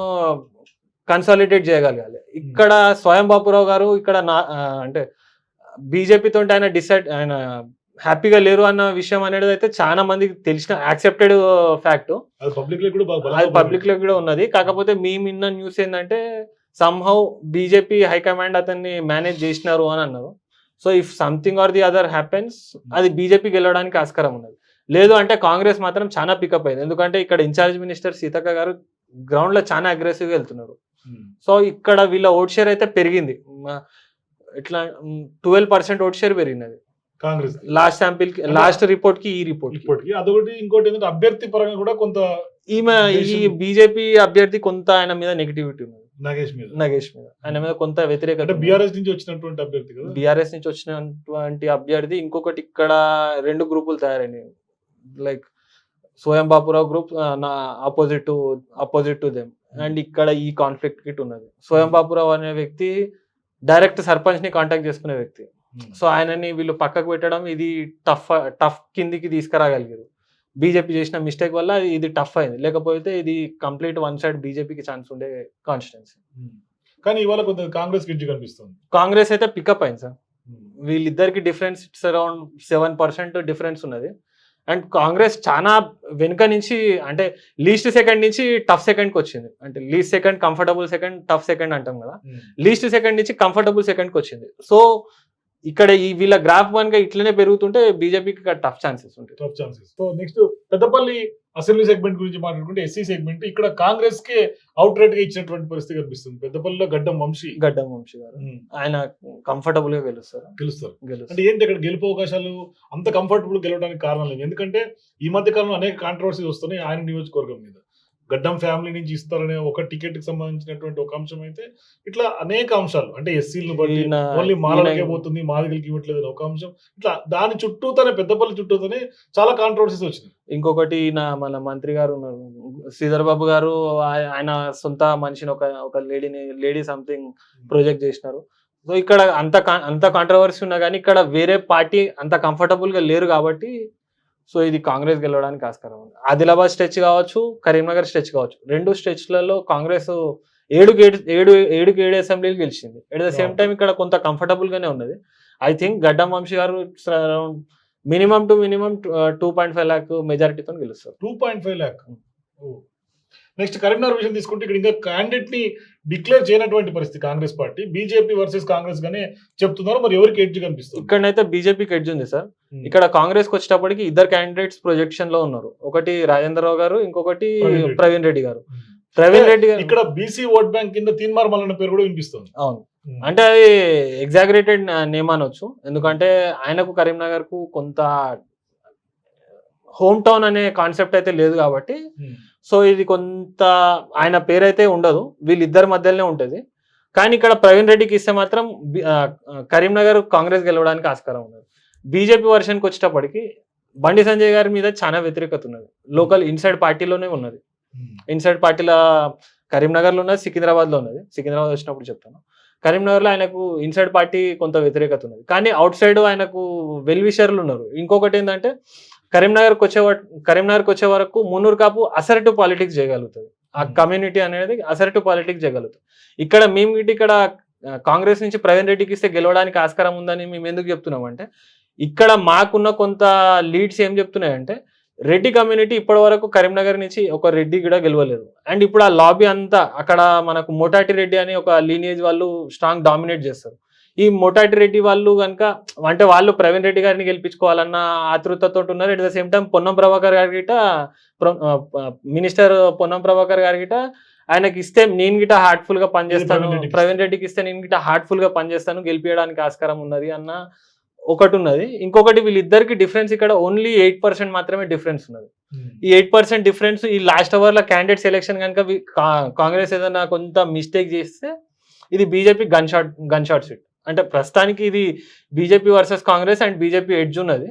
కన్సాలిడేట్ చేయగలగాలి. ఇక్కడ స్వయం బాపురావు గారు ఇక్కడ అంటే బీజేపీతో ఆయన హ్యాపీగా లేరు అన్న విషయం అనేది అయితే చాలా మందికి తెలిసిన యాక్సెప్టెడ్ ఫ్యాక్ట్. అది పబ్లిక్ లో కూడా ఉన్నది. కాకపోతే విన్న న్యూస్ ఏంటంటే సమ్హౌ బీజేపీ హైకమాండ్ అతన్ని మేనేజ్ చేసినారు అని అన్నారు. So if something or the other happens అది బీజేపీ గెలవడానికి ఆస్కారం ఉన్నది. లేదు అంటే కాంగ్రెస్ మాత్రం చాలా పికప్ అయింది. ఎందుకంటే ఇక్కడ ఇన్ఛార్జ్ మినిస్టర్ సీతక్క గారు గ్రౌండ్ లో చాలా అగ్రెసివ్ గా వెళ్తున్నారు. సో ఇక్కడ వీళ్ళ ఓట్ షేర్ అయితే పెరిగింది. ఇట్లా 12% ఓట్ షేర్ పెరిగినది
కాంగ్రెస్
లాస్ట్ శాంపిల్ కి, లాస్ట్ రిపోర్ట్ కి, ఈ రిపోర్ట్ కి.
అదొకటి. ఇంకోటి ఏంటంటే అభ్యర్థి పరంగా కూడా కొంత
ఈ బీజేపీ అభ్యర్థి కొంత ఆయన మీద నెగిటివిటీ ఉన్నది.
నగేష్ మీద
ఆయన మీద కొంత వ్యతిరేకత.
బీఆర్ఎస్ నుంచి వచ్చినటువంటి అభ్యర్థి కదా,
బీఆర్ఎస్ నుంచి వచ్చినటువంటి అభ్యర్థి. ఇంకొకటి ఇక్కడ 2 గ్రూపులు తయారైనాయి. లైక్ స్వయం Bapurao group opposite to them. And ఇక్కడ ఈ కాన్ఫ్లిక్ట్ కిట్ ఉన్నది. స్వయం బాపురావు అనే వ్యక్తి డైరెక్ట్ సర్పంచ్ ని కాంటాక్ట్ చేసుకునే వ్యక్తి. సో ఆయనని వీళ్ళు పక్కకు పెట్టడం ఇది టఫ్ కిందికి తీసుకురాగలిగారు. బీజేపీ చేసిన మిస్టేక్ వల్ల ఇది టఫ్ అయింది. లేకపోతే ఇది కంప్లీట్ వన్ సైడ్ బీజేపీకి ఛాన్స్ ఉండే కాన్స్టిట్యున్సీ.
కానీ ఇవాళ కొంత కాంగ్రెస్ కిడ్జి కనిపిస్తుంది.
కాంగ్రెస్ అయితే పికప్ అయింది సార్. వీళ్ళిద్దరికి డిఫరెన్స్ ఇట్స్ అరౌండ్ 7% డిఫరెన్స్ ఉన్నది. అండ్ కాంగ్రెస్ చాలా వెనుక నుంచి అంటే లీస్ట్ సెకండ్ నుంచి టఫ్ సెకండ్ కి వచ్చింది. అంటే least second, comfortable second, tough second అంటాం కదా. లీస్ట్ సెకండ్ నుంచి కంఫర్టబుల్ సెకండ్ కి వచ్చింది. సో ఇక్కడ ఈ వీళ్ళ గ్రాఫ్ వన్ గా ఇట్లనే పెరుగుతుంటే బీజేపీకి టఫ్ ఛాన్సెస్ ఉంటాయి.
So next Peddapalli assembly segment గురించి మాట్లాడుకుంటే ఎస్సీ సెగ్మెంట్ ఇక్కడ కాంగ్రెస్ కి అవుట్ రైట్ గా ఇచ్చినటువంటి పరిస్థితి కనిపిస్తుంది. పెద్దపల్లిలో గడ్డం వంశీ గారు
ఆయన కంఫర్టబుల్ గా గెలుస్తారు.
అంటే ఏంటి అక్కడ గెలుపు అవకాశాలు అంత కంఫర్టబుల్ గెలవడానికి కారణం లేదు. ఎందుకంటే ఈ మధ్య కాలంలో అనేక కాంట్రవర్సీస్ వస్తున్నాయి ఆయన నియోజకవర్గం మీద. గడ్డం ఫ్యామిలీ నుంచి ఇస్తారనే ఒక టికెట్ కి సంబంధించినటువంటి ఒక అంశం అయితే ఇట్లా అనేక అంశాలు అంటే ఎస్సీలను బట్టి ఓన్లీ మాలలకే పోతుంది, మాదిగలకి ఇవ్వట్లేదు ఒక అంశం. ఇట్లా దాని చుట్టూతోనే పెద్దపల్లి చుట్టూతోనే చాలా కాంట్రవర్సీస్ వచ్చినాయి.
ఇంకొకటి మన మంత్రి గారు ఉన్నారు శ్రీధర్ బాబు గారు. ఆయన సొంత మనిషిని ఒక లేడీ సంథింగ్ ప్రొజెక్ట్ చేసినారు. సో ఇక్కడ అంత కాంట్రవర్సీ ఉన్నా కానీ ఇక్కడ వేరే పార్టీ అంత కంఫర్టబుల్ గా లేరు కాబట్టి సో ఇది కాంగ్రెస్ గెలవడానికి ఆస్కారం ఉంది. ఆదిలాబాద్ స్ట్రెచ్ కావచ్చు, కరీంనగర్ స్ట్రెచ్ కావచ్చు. 2 స్ట్రెచ్లలో కాంగ్రెస్ 7 అసెంబ్లీలు గెలిచింది. ఎట్ ద సేమ్ టైం ఇక్కడ కొంత కంఫర్టబుల్ గానే ఉన్నది. ఐ థింక్ గడ్డం వంశీ గారు అరౌండ్ మినిమం 2.5 lakh మెజారిటీతో గెలుస్తారు.
2.5 lakh. నెక్స్ట్ కరీంనగర్ విషయం తీసుకుంటే ఇక్కడ ఇంకా క్యాండిడేట్ ని డిక్లేర్ చేయనటువంటి పరిస్థితి Congress party. BJP versus Congress గానే చెప్తున్నారు. మరి ఎవరికి ఎడ్జ్ కనిపిస్తుంది?
ఇక్కడైతే బీజేపీకి ఎడ్జ్ ఉంది సార్. ఇక్కడ కాంగ్రెస్ కి వచ్చేటప్పటికి 2 క్యాండిడేట్స్ ప్రొజెక్షన్ లో ఉన్నారు. ఒకటి రాజేంద్రరావు గారు, ఇంకొకటి ప్రవీణ్ రెడ్డి గారు.
ఇక్కడ బీసీ ఓట్ బ్యాంక్ కింద తీన్మార్ మల్లన్న పేరు కూడా వినిపిస్తుంది.
అవును, అంటే అది ఎగ్జాగరేటెడ్ నేమ్ అనొచ్చు. ఎందుకంటే ఆయనకు కరీంనగర్ కు కొంత హోమ్ టౌన్ అనే కాన్సెప్ట్ అయితే లేదు కాబట్టి సో ఇది కొంత ఆయన పేరైతే ఉండదు, వీళ్ళిద్దరి మధ్యలోనే ఉంటుంది. కానీ ఇక్కడ ప్రవీణ్ రెడ్డికి ఇస్తే మాత్రం కరీంనగర్ కాంగ్రెస్ గెలవడానికి ఆస్కారం ఉన్నది. బీజేపీ వర్షన్కి వచ్చేటప్పటికి బండి సంజయ్ గారి మీద చాలా వ్యతిరేకత ఉన్నది. లోకల్ ఇన్సైడ్ పార్టీలోనే ఉన్నది. ఇన్సైడ్ పార్టీల కరీంనగర్లో ఉన్నది, సికింద్రాబాద్లో ఉన్నది. సికింద్రాబాద్ వచ్చినప్పుడు చెప్తాను. కరీంనగర్లో ఆయనకు ఇన్సైడ్ పార్టీ కొంత వ్యతిరేకత ఉన్నది, కానీ అవుట్ సైడ్ ఆయనకు వెల్ విషర్లు ఉన్నారు. ఇంకొకటి ఏంటంటే కరీంనగర్కి వచ్చే వరకు మున్నూరు కాపు అసర్టివ్ పాలిటిక్స్ చేయగలుగుతుంది. ఆ కమ్యూనిటీ అనేది అసర్టివ్ పాలిటిక్స్ చేయగలుగుతుంది. ఇక్కడ మేము ఇక్కడ కాంగ్రెస్ నుంచి ప్రవీణ్ రెడ్డికి ఇస్తే గెలవడానికి ఆస్కారం ఉందని మేము ఎందుకు చెప్తున్నామంటే, ఇక్కడ మాకున్న కొంత లీడ్స్ ఏం చెప్తున్నాయంటే, రెడ్డి కమ్యూనిటీ ఇప్పటి వరకు కరీంనగర్ నుంచి ఒక రెడ్డి కూడా గెలవలేదు. అండ్ ఇప్పుడు ఆ లాబీ అంతా అక్కడ మనకు మోటాటి రెడ్డి అని ఒక లీనియేజ్ వాళ్ళు స్ట్రాంగ్ డామినేట్ చేస్తారు. ఈ మోటాటి రెడ్డి వాళ్ళు కనుక అంటే వాళ్ళు ప్రవీణ్ రెడ్డి గారిని గెలిపించుకోవాలన్న ఆతృతతో ఉన్నారు. At the same time Ponnam Prabhakar గారి గిట మినిస్టర్ పొన్నం ప్రభాకర్ గారి గిట ఆయనకి ఇస్తే నేను గిట హార్ట్ఫుల్ గా పనిచేస్తాను, ప్రవీణ్ రెడ్డికి ఇస్తే నేను గిట హార్ట్ఫుల్ గా పనిచేస్తాను, గెలిపించడానికి ఆస్కారం ఉన్నది అన్న ఒకటి ఉన్నది. ఇంకొకటి వీళ్ళిద్దరికి డిఫరెన్స్ ఇక్కడ ఓన్లీ 8% మాత్రమే డిఫరెన్స్ ఉన్నది. ఈ 8% డిఫరెన్స్ ఈ లాస్ట్ అవర్ లో క్యాండిడేట్ సెలెక్షన్ కనుక కాంగ్రెస్ ఏదైనా కొంత మిస్టేక్ చేస్తే ఇది బీజేపీ గన్ షాట్ సీట్. అంటే ప్రస్తుతానికి ఇది BJP versus Congress and BJP edge ఉన్నది,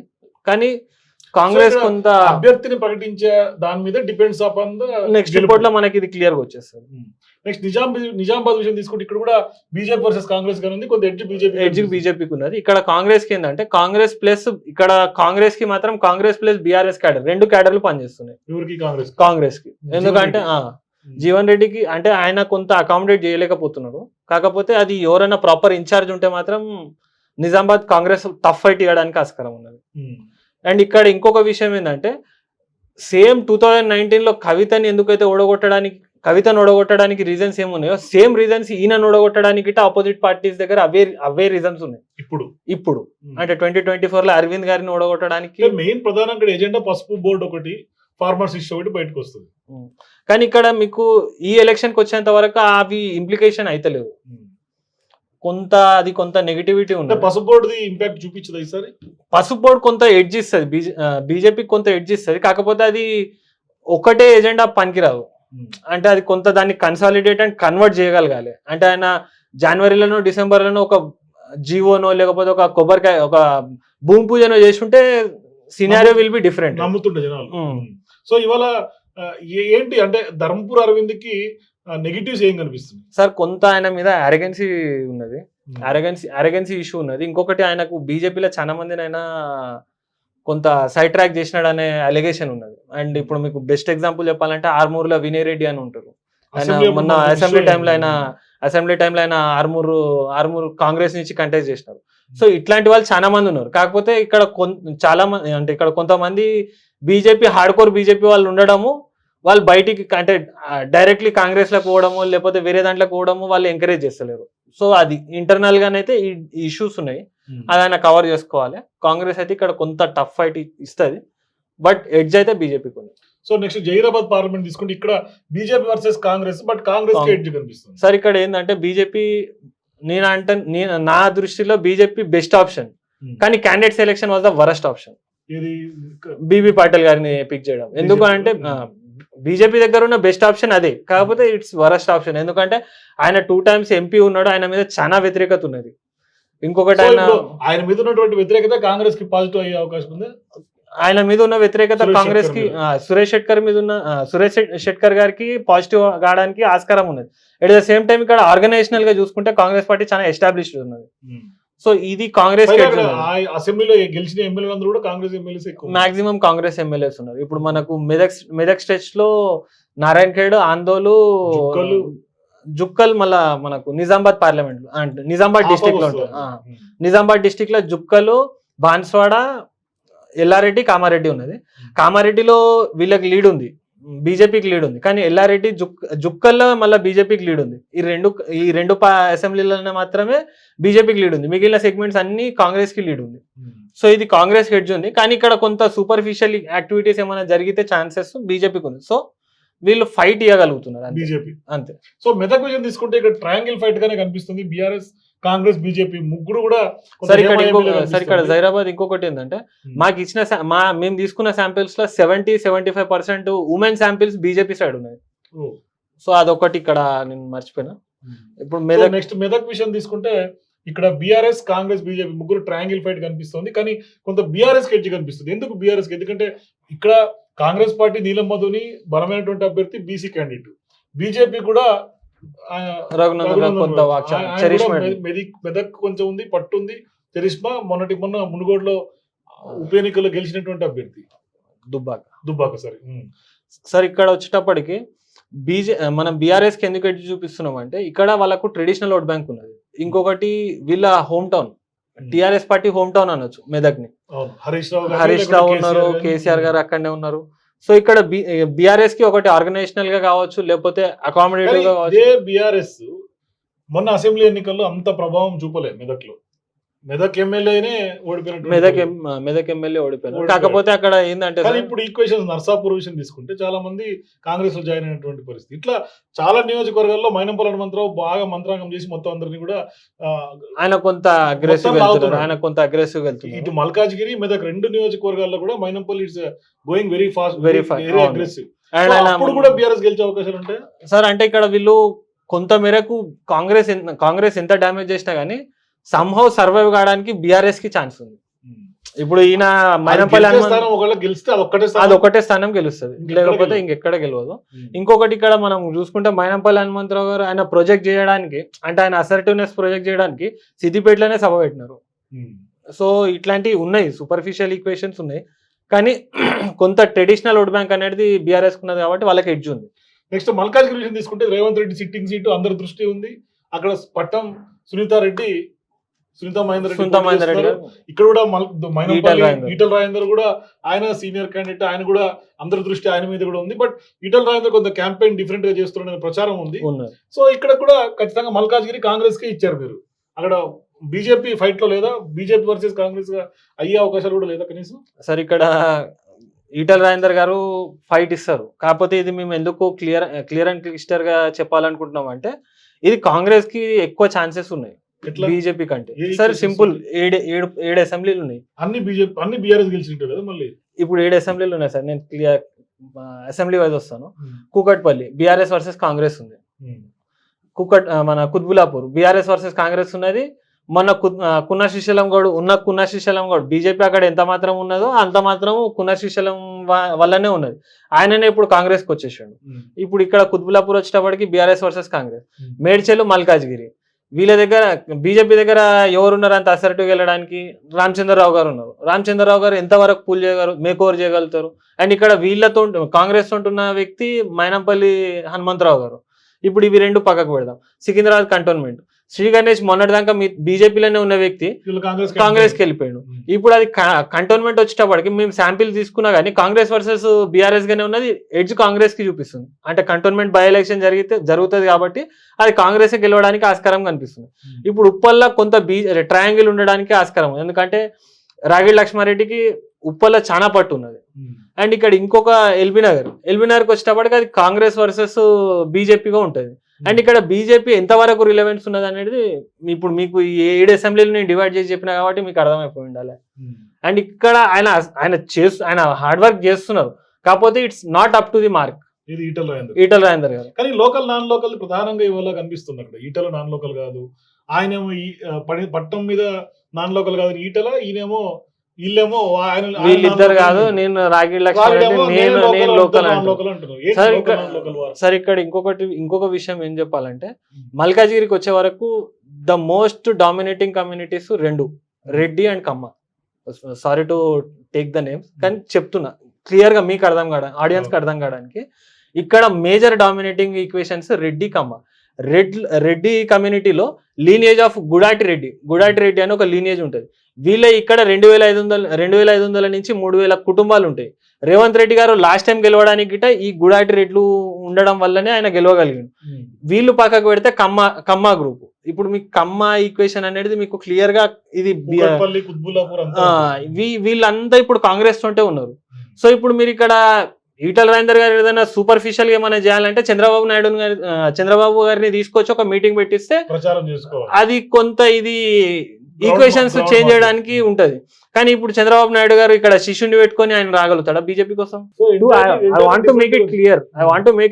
కానీ కాంగ్రెస్ కొంత
అభ్యర్థిని ప్రకటించే దాని మీద డిపెండ్స్ అపాన్
నెక్స్ట్ రిపోర్ట్ లో మనకి ఇది క్లియర్ గా వచ్చేస్తుంది.
నెక్స్ట్ నిజామాబాద్ విషయం తీసుకుంటే ఇక్కడ కూడా బీజేపీ వర్సెస్ కాంగ్రెస్ గా ఉంది, కొంత ఎడ్జ్
బీజేపీకి ఉన్నది. ఇక్కడ కాంగ్రెస్ కి ఏంటంటే కాంగ్రెస్ ప్లస్ ఇక్కడ కాంగ్రెస్ కి మాత్రం కాంగ్రెస్ ప్లస్ బీఆర్ఎస్ క్యాడర్ 2 క్యాడర్లు పనిచేస్తున్నాయి కాంగ్రెస్ కి. ఎందుకంటే జీవన్ రెడ్డికి అంటే ఆయన కొంత అకామిడేట్ చేయలేకపోతున్నారు. కాకపోతే అది ఎవరైనా ప్రాపర్ ఇన్ఛార్జ్ ఉంటే మాత్రం నిజామాబాద్ కాంగ్రెస్ టఫ్ ఫైట్ ఇవ్వడానికి ఆస్కారం ఉన్నది. అండ్ ఇక్కడ ఇంకొక విషయం ఏంటంటే సేమ్ 2019లో కవితను ఓడగొట్టడానికి రీజన్స్ ఏమున్నాయో సేమ్ రీజన్స్ ఈయన ఓడగొట్టడానికి ఆపోజిట్ పార్టీస్ దగ్గర అవే రీజన్స్ ఉన్నాయి ఇప్పుడు. అంటే 2024లో అరవింద్ గారిని ఓడగొట్టడానికి
మెయిన్ ప్రధానంగా ఎజెండా పసుపు బోర్డు ఒకటి, ఫార్మర్స్ ఇష్యూ ఒకటి బయటకు వస్తుంది.
కానీ ఇక్కడ మీకు ఈ ఎలక్షన్ కి వచ్చేంత వరకు అవి ఇంప్లికేషన్ అయితే లేవు. కొంత నెగిటివిటీ ఉంది.
పసుపు బోర్డు ఇంపాక్ట్ చూపించదు ఈసారి.
పసుపు బోర్డు కొంత ఎడ్జ్ ఇస్తుంది, బీజేపీకి కొంత ఎడ్జ్ ఇస్తుంది. కాకపోతే అది ఒకటే ఎజెండా పనికిరాదు. అంటే అది కొంత దాన్ని కన్సాలిడేట్ అండ్ కన్వర్ట్ చేయగలగాలి. అంటే ఆయన జనవరిలోనో డిసెంబర్లోనో ఒక జీవోనో లేకపోతే ఒక కొబ్బరికాయ ఒక భూమి పూజనో చేసుంటే సినారియో విల్ బి డిఫరెంట్.
నమ్ముతుండే జనాలు. సో ఇవాళ ఏంటి అంటే ధర్మపురి అరవింద్ కి నెగిటివ్స్ ఏం కనిపిస్తుంది
సార్? కొంత ఆయన మీద అరగెన్సీ ఉన్నది, అరగెన్సీ ఇష్యూ ఉన్నది. ఇంకొకటి ఆయనకు బీజేపీలో చాలా మందిని ఆయన కొంత సైడ్ ట్రాక్ చేసినాడు అనే అలిగేషన్ ఉన్నది. అండ్ ఇప్పుడు మీకు బెస్ట్ ఎగ్జాంపుల్ చెప్పాలంటే ఆర్మూర్లో వినయ్ రెడ్డి అని ఉంటారు. ఆయన మొన్న అసెంబ్లీ టైంలో ఆయన ఆర్మూర్ కాంగ్రెస్ నుంచి కంటెస్ట్ చేసినారు. సో ఇట్లాంటి వాళ్ళు చాలా మంది ఉన్నారు. కాకపోతే ఇక్కడ చాలా మంది అంటే ఇక్కడ కొంతమంది బీజేపీ హార్డ్ బీజేపీ వాళ్ళు ఉండడము, వాళ్ళు బయటికి అంటే డైరెక్ట్లీ కాంగ్రెస్ లోకి పోవడము లేకపోతే వేరే దాంట్లోకి పోవడము వాళ్ళు ఎంకరేజ్ చేస్తలేరు. సో అది ఇంటర్నల్ గానైతే ఈ ఇష్యూస్ ఉన్నాయి, అది ఆయన కవర్ చేసుకోవాలి. కాంగ్రెస్ అయితే ఇక్కడ కొంత టఫ్ ఫైట్ ఇస్తుంది, బట్ ఎడ్జ్ అయితే బీజేపీకి ఉంది.
సో నెక్స్ట్ జైరాబాద్ పార్లమెంట్ తీసుకుంటే ఇక్కడ BJP versus Congress, but Congress edge కనిపిస్తుంది.
సార్ ఇక్కడ ఏంటంటే బీజేపీ నా దృష్టిలో బీజేపీ బెస్ట్ ఆప్షన్, కానీ candidate selection was the worst option. BB Patil గారిని పిక్ చేయడం ఎందుకు అంటే బీజేపీ దగ్గర ఉన్న బెస్ట్ ఆప్షన్ అదే, కాకపోతే ఇట్స్ వరస్ట్ ఆప్షన్. ఎందుకంటే ఆయన 2 times ఎంపీ ఉన్నాడు, ఆయన మీద చాలా వ్యతిరేకత ఉన్నది. ఇంకొకటి
ఆయన మీద ఉన్నటువంటి వ్యతిరేకత కాంగ్రెస్ కి పాజిటివ్ అయ్యే అవకాశం ఉంది.
ఆయన మీద ఉన్న వ్యతిరేకత కాంగ్రెస్ కి సురేష్ షెట్కర్ గారికి పాజిటివ్ కావడానికి ఆస్కారం ఉన్నది. ఎట్ ద సేమ్ టైం ఇక్కడ ఆర్గనైజేషనల్ గా చూసుకుంటే కాంగ్రెస్ పార్టీ చాలా ఎస్టాబ్లిష్డ్ ఉన్నది. సో ఇది కాంగ్రెస్
అసెంబ్లీలో గెలిచిన ఎమ్మెల్యేలందరూ కూడా Congress MLAs
maximum Congress MLAs ఉన్నారు. ఇప్పుడు మనకు మెదక్ స్టేట్స్ లో నారాయణ ఖేడ్, ఆందోళు, జుక్కల్, మళ్ళా మనకు నిజామాబాద్ పార్లమెంట్ అంటే నిజామాబాద్ డిస్టిక్ లో ఉంటుంది. నిజామాబాద్ డిస్టిక్ లో జుక్కలు, బాన్స్వాడ, ఎల్లారెడ్డి, కామారెడ్డి ఉన్నది. కామారెడ్డిలో వీళ్ళకి లీడ్ ఉంది, బీజేపీకి లీడ్ ఉంది. కానీ ఎల్లారెడ్డి, జుక్కల్లో మళ్ళీ బీజేపీకి లీడ్ ఉంది. ఈ రెండు అసెంబ్లీలోనే మాత్రమే బీజేపీకి లీడ్ ఉంది, మిగిలిన సెగ్మెంట్స్ అన్ని కాంగ్రెస్ కి లీడ్ ఉంది. సో ఇది కాంగ్రెస్ హెడ్జ్ ఉంది, కానీ ఇక్కడ కొంత సూపర్ఫిషియల్ యాక్టివిటీస్ ఏమైనా జరిగితే ఛాన్సెస్ బీజేపీకి ఉంది. సో వీళ్ళు ఫైట్ ఇవ్వగలుగుతున్నారు
బీజేపీ
అంతే.
సో మెదక్ విజయం తీసుకుంటే ఇక్కడ ట్రయాంగిల్ ఫైట్ గానే కనిపిస్తుంది, బీఆర్ఎస్, కాంగ్రెస్, బీజేపీ ముగ్గురు కూడా.
సరే ఇక్కడ జైరాబాద్ ఇంకొకటి ఏంటంటే మాకు ఇచ్చిన మేము తీసుకున్న శాంపిల్స్ లో 70-75% ఉమెన్ శాంపిల్స్ బీజేపీ సైడ్ ఉన్నాయి. సో అదొకటి ఇక్కడ నేను మర్చిపోయినా. ఇప్పుడు
మెదక్ విషయం తీసుకుంటే ఇక్కడ బీఆర్ఎస్, కాంగ్రెస్, బీజేపీ ముగ్గురు ట్రయాంగిల్ ఫైట్ కనిపిస్తుంది, కానీ కొంత బీఆర్ఎస్ కి ఎడ్జ్ కనిపిస్తుంది. ఎందుకు బీఆర్ఎస్ కి? ఎందుకంటే ఇక్కడ కాంగ్రెస్ పార్టీ నీలం మధుని బలమైనటువంటి అభ్యర్థి బీసీ క్యాండిడేట్, బీజేపీ కూడా మెదక్ కొంచెం ఉంది, పట్టుంది. చరిష్మా మొన్న మునుగోడులో ఉప ఎన్నికల్లో గెలిచినటువంటి అభ్యర్థి దుబ్బాక
సార్. ఇక్కడ వచ్చేటప్పటికి మనం బీఆర్ఎస్ కి ఎందుకు ఎడ్జ్ చూపిస్తున్నాం అంటే ఇక్కడ వాళ్ళకు ట్రెడిషనల్ ఓట్ బ్యాంక్ ఉన్నది. ఇంకొకటి వీళ్ళ home town, TRS party home town అనొచ్చు మెదక్ ని. హరీష్ రావు ఉన్నారు, కేసీఆర్ గారు అక్కడనే ఉన్నారు. సో ఇక్కడ బీఆర్ఎస్ కి ఒకటి ఆర్గనైజేషనల్ గా కావచ్చు, లేకపోతే అకామిడేటివ్ గా కావచ్చు.
బీఆర్ఎస్ మొన్న అసెంబ్లీ ఎన్నికల్లో అంత ప్రభావం చూపలేదు మెదక్ లో. మెదక్ ఎమ్మెల్యేనే ఓడిపోయినట్టు,
మెదక్ ఎమ్మెల్యే ఓడిపోయినారు. కాకపోతే అక్కడ ఏంటంటే
ఇప్పుడు ఈక్వేషన్ నర్సాపూర్ విషయం తీసుకుంటే చాలా మంది కాంగ్రెస్ లో జాయిన్ అయినటువంటి పరిస్థితి. ఇట్లా చాలా నియోజకవర్గాల్లో మైనంపల్లి హనుమంతరావు బాగా మంత్రాంగం చేసి మొత్తం అందరినీ కూడా
ఆయన కొంత అగ్రెసివ్ వెళ్తున్నారు.
ఇటు మల్కాజ్గిరి మెదక్ రెండు నియోజకవర్గాల్లో కూడా Mynampally it's going very fast, very aggressive. అప్పుడు కూడా బీఆర్ఎస్ గెలిచే అవకాశాలు ఉంటాయి
సార్. అంటే ఇక్కడ వీళ్ళు కొంత మేరకు కాంగ్రెస్ ఎంత డ్యామేజ్ చేసినా గానీ సంహౌ సర్వైవ్ కావడానికి బీఆర్ఎస్ కి ఛాన్స్ ఉంది. ఇప్పుడు ఈయన మైనంపల్లి అది ఒకటే స్థానం గెలుస్తుంది, లేకపోతే ఇంకెక్కడ గెలవదు. ఇంకొకటి ఇక్కడ మనం చూసుకుంటే మైనంపల్లి హనుమంతరావు గారు ఆయన ప్రొజెక్ట్ చేయడానికి, అంటే ఆయన అసర్టివ్నెస్ ప్రొజెక్ట్ చేయడానికి సిద్దిపేటలోనే సభ పెట్టినారు. సో ఇట్లాంటివి ఉన్నాయి, సూపర్ఫిషియల్ ఈక్వేషన్స్ ఉన్నాయి. కానీ కొంత ట్రెడిషనల్ ఓట్ బ్యాంక్ అనేది బీఆర్ఎస్ ఉన్నది కాబట్టి వాళ్ళకి ఎడ్జ్ ఉంది.
నెక్స్ట్ మల్కాజ్గిరి విషయం తీసుకుంటే రేవంత్ రెడ్డి సిట్టింగ్ సీటు అందరి దృష్టి ఉంది. అక్కడ పట్టం సునీతా మహేందర్ రెడ్డి, ఇక్కడ కూడా ఈటల రాజేందర్ కూడా ఆయన సీనియర్ క్యాండిడేట్, ఆయన కూడా అందరి దృష్టి ఆయన మీద కూడా ఉంది. బట్ ఈటల రాజేందర్ కొంత క్యాంపెయిన్ డిఫరెంట్ గా చేస్తున్న ప్రచారం ఉంది. సో ఇక్కడ కూడా ఖచ్చితంగా మల్కాజ్గిరి కాంగ్రెస్ కి ఇచ్చారు మీరు. అక్కడ బీజేపీ ఫైట్ లో లేదా, బీజేపీ వర్సెస్ కాంగ్రెస్ గా అయ్యే అవకాశాలు కూడా లేదా కనీసం?
సార్ ఇక్కడ ఈటల రాజేందర్ గారు ఫైట్ ఇస్తారు. కాకపోతే ఇది మేము ఎందుకు క్లియర్ అండ్ క్లిస్టర్ గా చెప్పాలనుకుంటున్నాం అంటే ఇది కాంగ్రెస్ కి ఎక్కువ ఛాన్సెస్ ఉన్నాయి బీజేపీ కంటే. సార్ సింపుల్, 7 అసెంబ్లీలు ఉన్నాయి.
అన్ని బీఆర్ఎస్ గెలిచినట్టు కదా మళ్ళీ.
ఇప్పుడు 7 అసెంబ్లీలు ఉన్నాయి సార్. నేను క్లియర్ అసెంబ్లీ వైజ్ వస్తాను. కూకట్పల్లి బీఆర్ఎస్ వర్సెస్ కాంగ్రెస్ ఉంది. మన కుత్బులాపూర్ బీఆర్ఎస్ వర్సెస్ కాంగ్రెస్ ఉన్నది. మొన్న కున్న శ్రీశైలం గౌడ్ బీజేపీ అక్కడ ఎంత మాత్రం ఉన్నదో అంత మాత్రం కున్న శ్రీశైలం వల్లనే ఉన్నది. ఆయననే ఇప్పుడు కాంగ్రెస్ కి వచ్చేసాడు. ఇప్పుడు ఇక్కడ కుత్బులాపూర్ వచ్చేటప్పటికి బీఆర్ఎస్ వర్సెస్ కాంగ్రెస్. మేడ్చల్ మల్కాజ్గిరి వీళ్ళ దగ్గర బీజేపీ దగ్గర ఎవరున్నారు అంత అసర్టివ్ వెళ్ళడానికి? రామచంద్రరావు గారు ఉన్నారు. రామచంద్రరావు గారు ఎంతవరకు పూల్ చేయగలరు, మేకోవర్ చేయగలుగుతారు? అండ్ ఇక్కడ వీళ్ళతో కాంగ్రెస్ ఉంటున్న వ్యక్తి మైనంపల్లి హనుమంతరావు గారు. ఇప్పుడు ఇవి రెండు పక్కకు పెడదాం. సికింద్రాబాద్ కంటోన్మెంట్ శ్రీ గణేష్ మొన్నటిదాకా బీజేపీలోనే ఉన్న వ్యక్తి కాంగ్రెస్ కి వెళ్ళిపోయాడు. ఇప్పుడు అది కంటోన్మెంట్ వచ్చేటప్పటికి మేము శాంపిల్ తీసుకున్నా కానీ కాంగ్రెస్ వర్సెస్ బీఆర్ఎస్ గానే ఉన్నది. ఎడ్జ్ కాంగ్రెస్ కి చూపిస్తుంది. అంటే కంటోన్మెంట్ బై ఎలక్షన్ జరుగుతుంది కాబట్టి అది కాంగ్రెస్ గెలవడానికి ఆస్కారం కనిపిస్తుంది. ఇప్పుడు ఉప్పల్లో కొంత ట్రయాంగిల్ ఉండడానికి ఆస్కారం, ఎందుకంటే రాగిడి లక్ష్మారెడ్డికి ఉప్పల్లో చాలా పట్టు ఉన్నది. అండ్ ఇక్కడ ఇంకొక ఎల్బీ నగర్కి వచ్చేటప్పటికి అది కాంగ్రెస్ వర్సెస్ బీజేపీగా ఉంటుంది. అండ్ ఇక్కడ బీజేపీ ఎంతవరకు రిలవెన్స్ ఉన్నది అనేది ఇప్పుడు మీకు 7 అసెంబ్లీలు నేను డివైడ్ చేసి చెప్పినా కాబట్టి మీకు అర్థమైపోయి ఉండాలి. అండ్ ఇక్కడ ఆయన హార్డ్ వర్క్ చేస్తున్నారు, కాకపోతే it's not up to the mark. Etela Rajender గారు
కానీ లోకల్ నాన్ లోకల్ ప్రధానంగా ఇవాళ కనిపిస్తుంది. అక్కడ ఈటల నాన్ లోకల్ కాదు, ఆయనేమో పట్టణం మీద నాన్ లోకల్ కాదు ఈటల, ఈయనేమో
వీళ్ళిద్దరు కాదు, నేను రాగిడి లక్ష్మారెడ్డి నేను లోకల్ సార్. ఇక్కడ ఇంకొక విషయం ఏం చెప్పాలంటే మల్కాజ్గిరికి వచ్చే వరకు ద మోస్ట్ డామినేటింగ్ కమ్యూనిటీస్ రెండు, Reddy and Kamma. Sorry to take the names, కానీ చెప్తున్నా క్లియర్ గా మీకు అర్థం కావడానికి, ఆడియన్స్ కి అర్థం కావడానికి. ఇక్కడ మేజర్ డామినేటింగ్ ఈక్వేషన్స్ రెడ్డి కమ్మ. రెడ్డి కమ్యూనిటీలో లీనియేజ్ ఆఫ్ గుడాటి రెడ్డి అని ఒక లీనియేజ్ ఉంటుంది. వీళ్ళ ఇక్కడ 2500 నుంచి 3000 కుటుంబాలు ఉంటాయి. రేవంత్ రెడ్డి గారు లాస్ట్ టైం గెలవడానికి గిట్ట ఈ గుడాటి రెడ్లు ఉండడం వల్లనే ఆయన గెలవగలిగాడు. వీళ్ళు పక్కకు పెడితే కమ్మ గ్రూప్. ఇప్పుడు మీకు కమ్మ ఈక్వేషన్ అనేది మీకు క్లియర్ గా ఇది వీళ్ళంతా ఇప్పుడు కాంగ్రెస్ తోటే ఉన్నారు. సో ఇప్పుడు మీరు ఇక్కడ ఈటల రాజేందర్ గారు ఏదైనా సూపర్ఫిషియల్ గా ఏమైనా చేయాలంటే చంద్రబాబు గారిని తీసుకొచ్చి ఒక మీటింగ్ పెట్టిస్తే అది కొంత ఇది ఈక్వేషన్స్ చేంజ్ చేయడానికి ఉంటది. కానీ ఇప్పుడు చంద్రబాబు నాయుడు గారు ఇక్కడ శిష్యుని పెట్టుకొని ఆయన రాగలుగుతాడా బీజేపీ కోసం? I want to make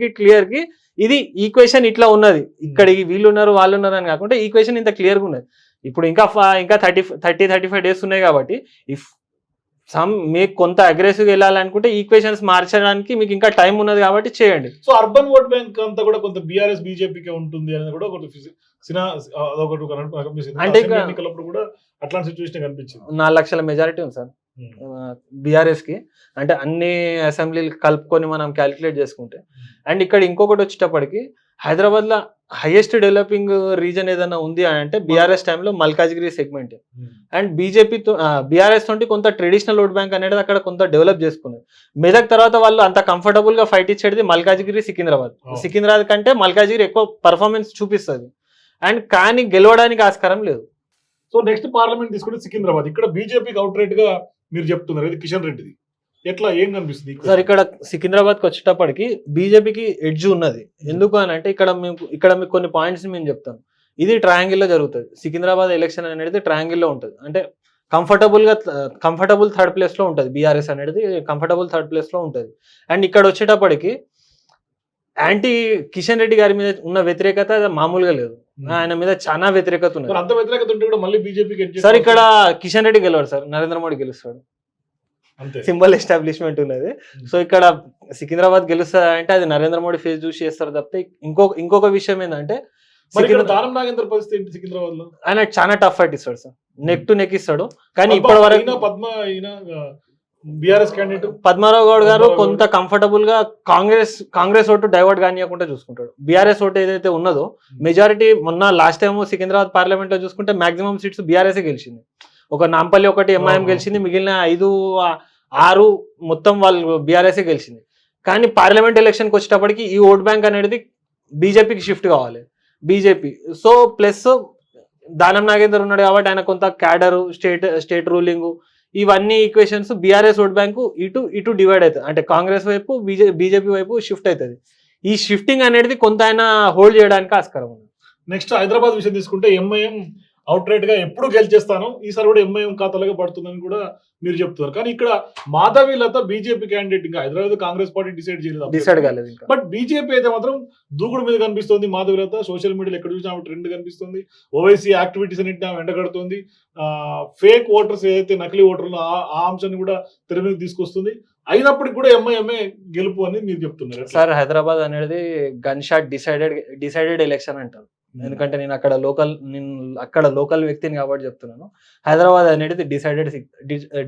it clear కి ఇది ఈక్వేషన్ ఇట్లా ఉన్నది. ఇక్కడ వీళ్ళు ఉన్నారు వాళ్ళు ఉన్నారు అని కాకుండా ఈక్వేషన్ ఇంత క్లియర్ గా ఉన్నది. ఇప్పుడు ఇంకా 30-35 డేస్ ఉన్నాయి కాబట్టి ఇఫ్ మీకు కొంత అగ్రెసివ్ వెళ్ళాలనుకుంటే ఈక్వేషన్స్ మార్చడానికి మీకు ఇంకా టైం ఉన్నది కాబట్టి చేయండి.
సో అర్బన్ ఓట్ బ్యాంక్ అంతా కూడా కొంత బీఆర్ఎస్ బీజేపీకే ఉంటుంది అనేది కూడా ఒకటి అంటే ఎన్నికలప్పుడు కూడా అట్లాంటి సిచ్యువేషన్ కనిపించింది.
4 లక్షల మెజారిటీ ఉంది సార్ బీఆర్ఎస్ కి, అంటే అన్ని అసెంబ్లీలు కలుపుకొని మనం క్యాలిక్యులేట్ చేసుకుంటే. అండ్ ఇక్కడ ఇంకొకటి వచ్చేటప్పటికి హైదరాబాద్ లో హైయెస్ట్ డెవలపింగ్ రీజన్ ఏదైనా ఉంది అని అంటే బీఆర్ఎస్ టైంలో మల్కాజ్గిరి సెగ్మెంట్. అండ్ బీజేపీతో బీఆర్ఎస్ తోటి కొంత ట్రెడిషనల్ ఓట్ బ్యాంక్ అనేది అక్కడ కొంత డెవలప్ చేసుకున్నారు. మెదక్ తర్వాత వాళ్ళు అంత కంఫర్టబుల్ గా ఫైట్ ఇచ్చేది మల్కాజ్గిరి, సికింద్రాబాద్ కంటే మల్కాజ్గిరి ఎక్కువ పర్ఫార్మెన్స్ చూపిస్తుంది. అండ్ కానీ గెలవడానికి ఆస్కారం లేదు.
సో నెక్స్ట్ పార్లమెంట్ తీసుకుంటే సికింద్రాబాద్, ఇక్కడ బీజేపీకి అవుట్ రైట్ గా మీరు చెప్తున్నారు, ఇది కిషన్ రెడ్డిది. ఎట్లా ఏం కనిపిస్తుంది
సార్? ఇక్కడ సికింద్రాబాద్ కి వచ్చేటప్పటికి బీజేపీకి ఎడ్జ్ ఉన్నది. ఎందుకు అని అంటే ఇక్కడ మీకు కొన్ని పాయింట్స్ మేము చెప్తాను. ఇది ట్రయాంగిల్ లో జరుగుతుంది. సికింద్రాబాద్ ఎలక్షన్ అనేది ట్రయాంగిల్ లో ఉంటుంది. అంటే కంఫర్టబుల్ థర్డ్ ప్లేస్ లో ఉంటుంది. బీఆర్ఎస్ అనేది కంఫర్టబుల్ థర్డ్ ప్లేస్ లో ఉంటుంది. అండ్ ఇక్కడ వచ్చేటప్పటికి యాంటీ కిషన్ రెడ్డి గారి మీద ఉన్న వ్యతిరేకత మామూలుగా లేదు. ఆయన మీద చాలా వ్యతిరేకత ఉన్నది.
అంత వ్యతిరేకత ఉంటే కూడా మళ్ళీ బీజేపీకి
సార్ ఇక్కడ కిషన్ రెడ్డి గెలవాడు సార్, నరేంద్ర మోడీ గెలుస్తాడు. సింబల్ ఎస్టాబ్లిష్మెంట్ ఉన్నది. సో ఇక్కడ సికింద్రాబాద్ గెలుస్తా అంటే అది నరేంద్ర మోడీ ఫేస్ చూసి చేస్తారు తప్పితే ఇంకొక విషయం ఏంటంటే
దానం నాగేంద్ర పరిస్థితి ఏంటి సికింద్రాబాద్ లో?
ఆయన చాలా టఫ్ ఫైట్ ఇస్తాడు సార్, నెక్ టు నెక్ ఇస్తాడు. కానీ ఇప్పటి వరకు
బీఆర్ఎస్ క్యాండిడేట్
పద్మారావు గౌడ్ గారు కొంత కంఫర్టబుల్ గా కాంగ్రెస్ ఓటు డైవర్ట్ కానియకుండా చూసుకుంటాడు. బీఆర్ఎస్ ఓటు ఏదైతే ఉన్నదో మెజారిటీ మొన్న లాస్ట్ టైం సికింద్రాబాద్ పార్లమెంట్ లో చూసుకుంటే మాక్సిమం సీట్స్ బీఆర్ఎస్ గెలిచింది. ఒక నాంపల్లి ఒకటి ఎంఐఎం గెలిచింది, మిగిలిన 5, 6 మొత్తం వాళ్ళు బీఆర్ఎస్ గెలిచింది. కానీ పార్లమెంట్ ఎలక్షన్కి వచ్చేటప్పటికి ఈ ఓట్ బ్యాంక్ అనేది బీజేపీకి షిఫ్ట్ కావాలి. BJP so plus Danam Nagender ఉన్నాడు కాబట్టి ఆయన కొంత క్యాడరు, స్టేట్ రూలింగ్, ఇవన్నీ ఈక్వేషన్స్ బీఆర్ఎస్ ఓట్ బ్యాంకు ఇటు డివైడ్ అవుతుంది. అంటే కాంగ్రెస్ వైపు బీజేపీ వైపు షిఫ్ట్ అవుతుంది. ఈ షిఫ్టింగ్ అనేది కొంత ఆయన హోల్డ్ చేయడానికి ఆస్కారం ఉంది.
నెక్స్ట్ హైదరాబాద్ విషయం తీసుకుంటే ఎంఐఎం అవుట్ రైట్ గా ఎప్పుడు గెలిచేస్తాను, ఈసారి కూడా ఎంఐఎం ఖాతాలుగా పడుతుందని కూడా మీరు చెప్తున్నారు. కానీ ఇక్కడ మాధవి లత బీజేపీ క్యాండిడేట్, ఇంకా హైదరాబాద్ కాంగ్రెస్ పార్టీ డిసైడ్ కాలేదు. బట్ బీజేపీ అయితే మాత్రం దూకుడు మీద కనిపిస్తుంది. మాధవి లత సోషల్ మీడియాలో ఎక్కడ చూసినా ట్రెండ్ కనిపిస్తుంది. ఓవైసీ యాక్టివిటీస్ అన్నింటినీ వెంటగడుతుంది. ఫేక్ ఓటర్స్ ఏదైతే నకిలీ ఓటర్లు ఆ అంశాన్ని కూడా తెర మీద తీసుకొస్తుంది. అయినప్పటికీ కూడా ఎంఐఎంఏ గెలుపు అని మీరు చెప్తున్నారు.
సార్ హైదరాబాద్ అనేది గన్ షాట్ డిసైడెడ్ ఎలక్షన్ అంటారు. ఎందుకంటే నేను అక్కడ లోకల్ వ్యక్తిని కాబట్టి చెప్తున్నాను. హైదరాబాద్ అనేది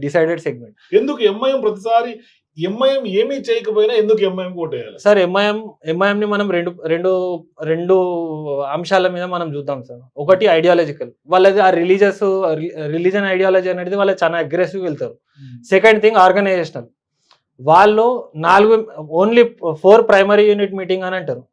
డిసైడెడ్ సెగ్మెంట్.
ఎందుకు ఎంఐఎం ప్రతిసారి ఎంఐఎం ఏమీ చేయకపోయినా ఎందుకు ఎంఐఎం ఓటేయాలి
సార్? ఎంఐఎం ని మనం రెండు అంశాల మీద మనం చూద్దాం సార్. ఒకటి ఐడియాలజికల్, వాళ్ళది ఆ రిలీజన్ ఐడియాలజీ అనేది వాళ్ళు చాలా అగ్రెసివ్ వెళ్తారు. సెకండ్ థింగ్ ఆర్గనైజేషనల్, వాళ్ళు ఓన్లీ 4 ప్రైమరీ యూనిట్ మీటింగ్ అని అంటారు.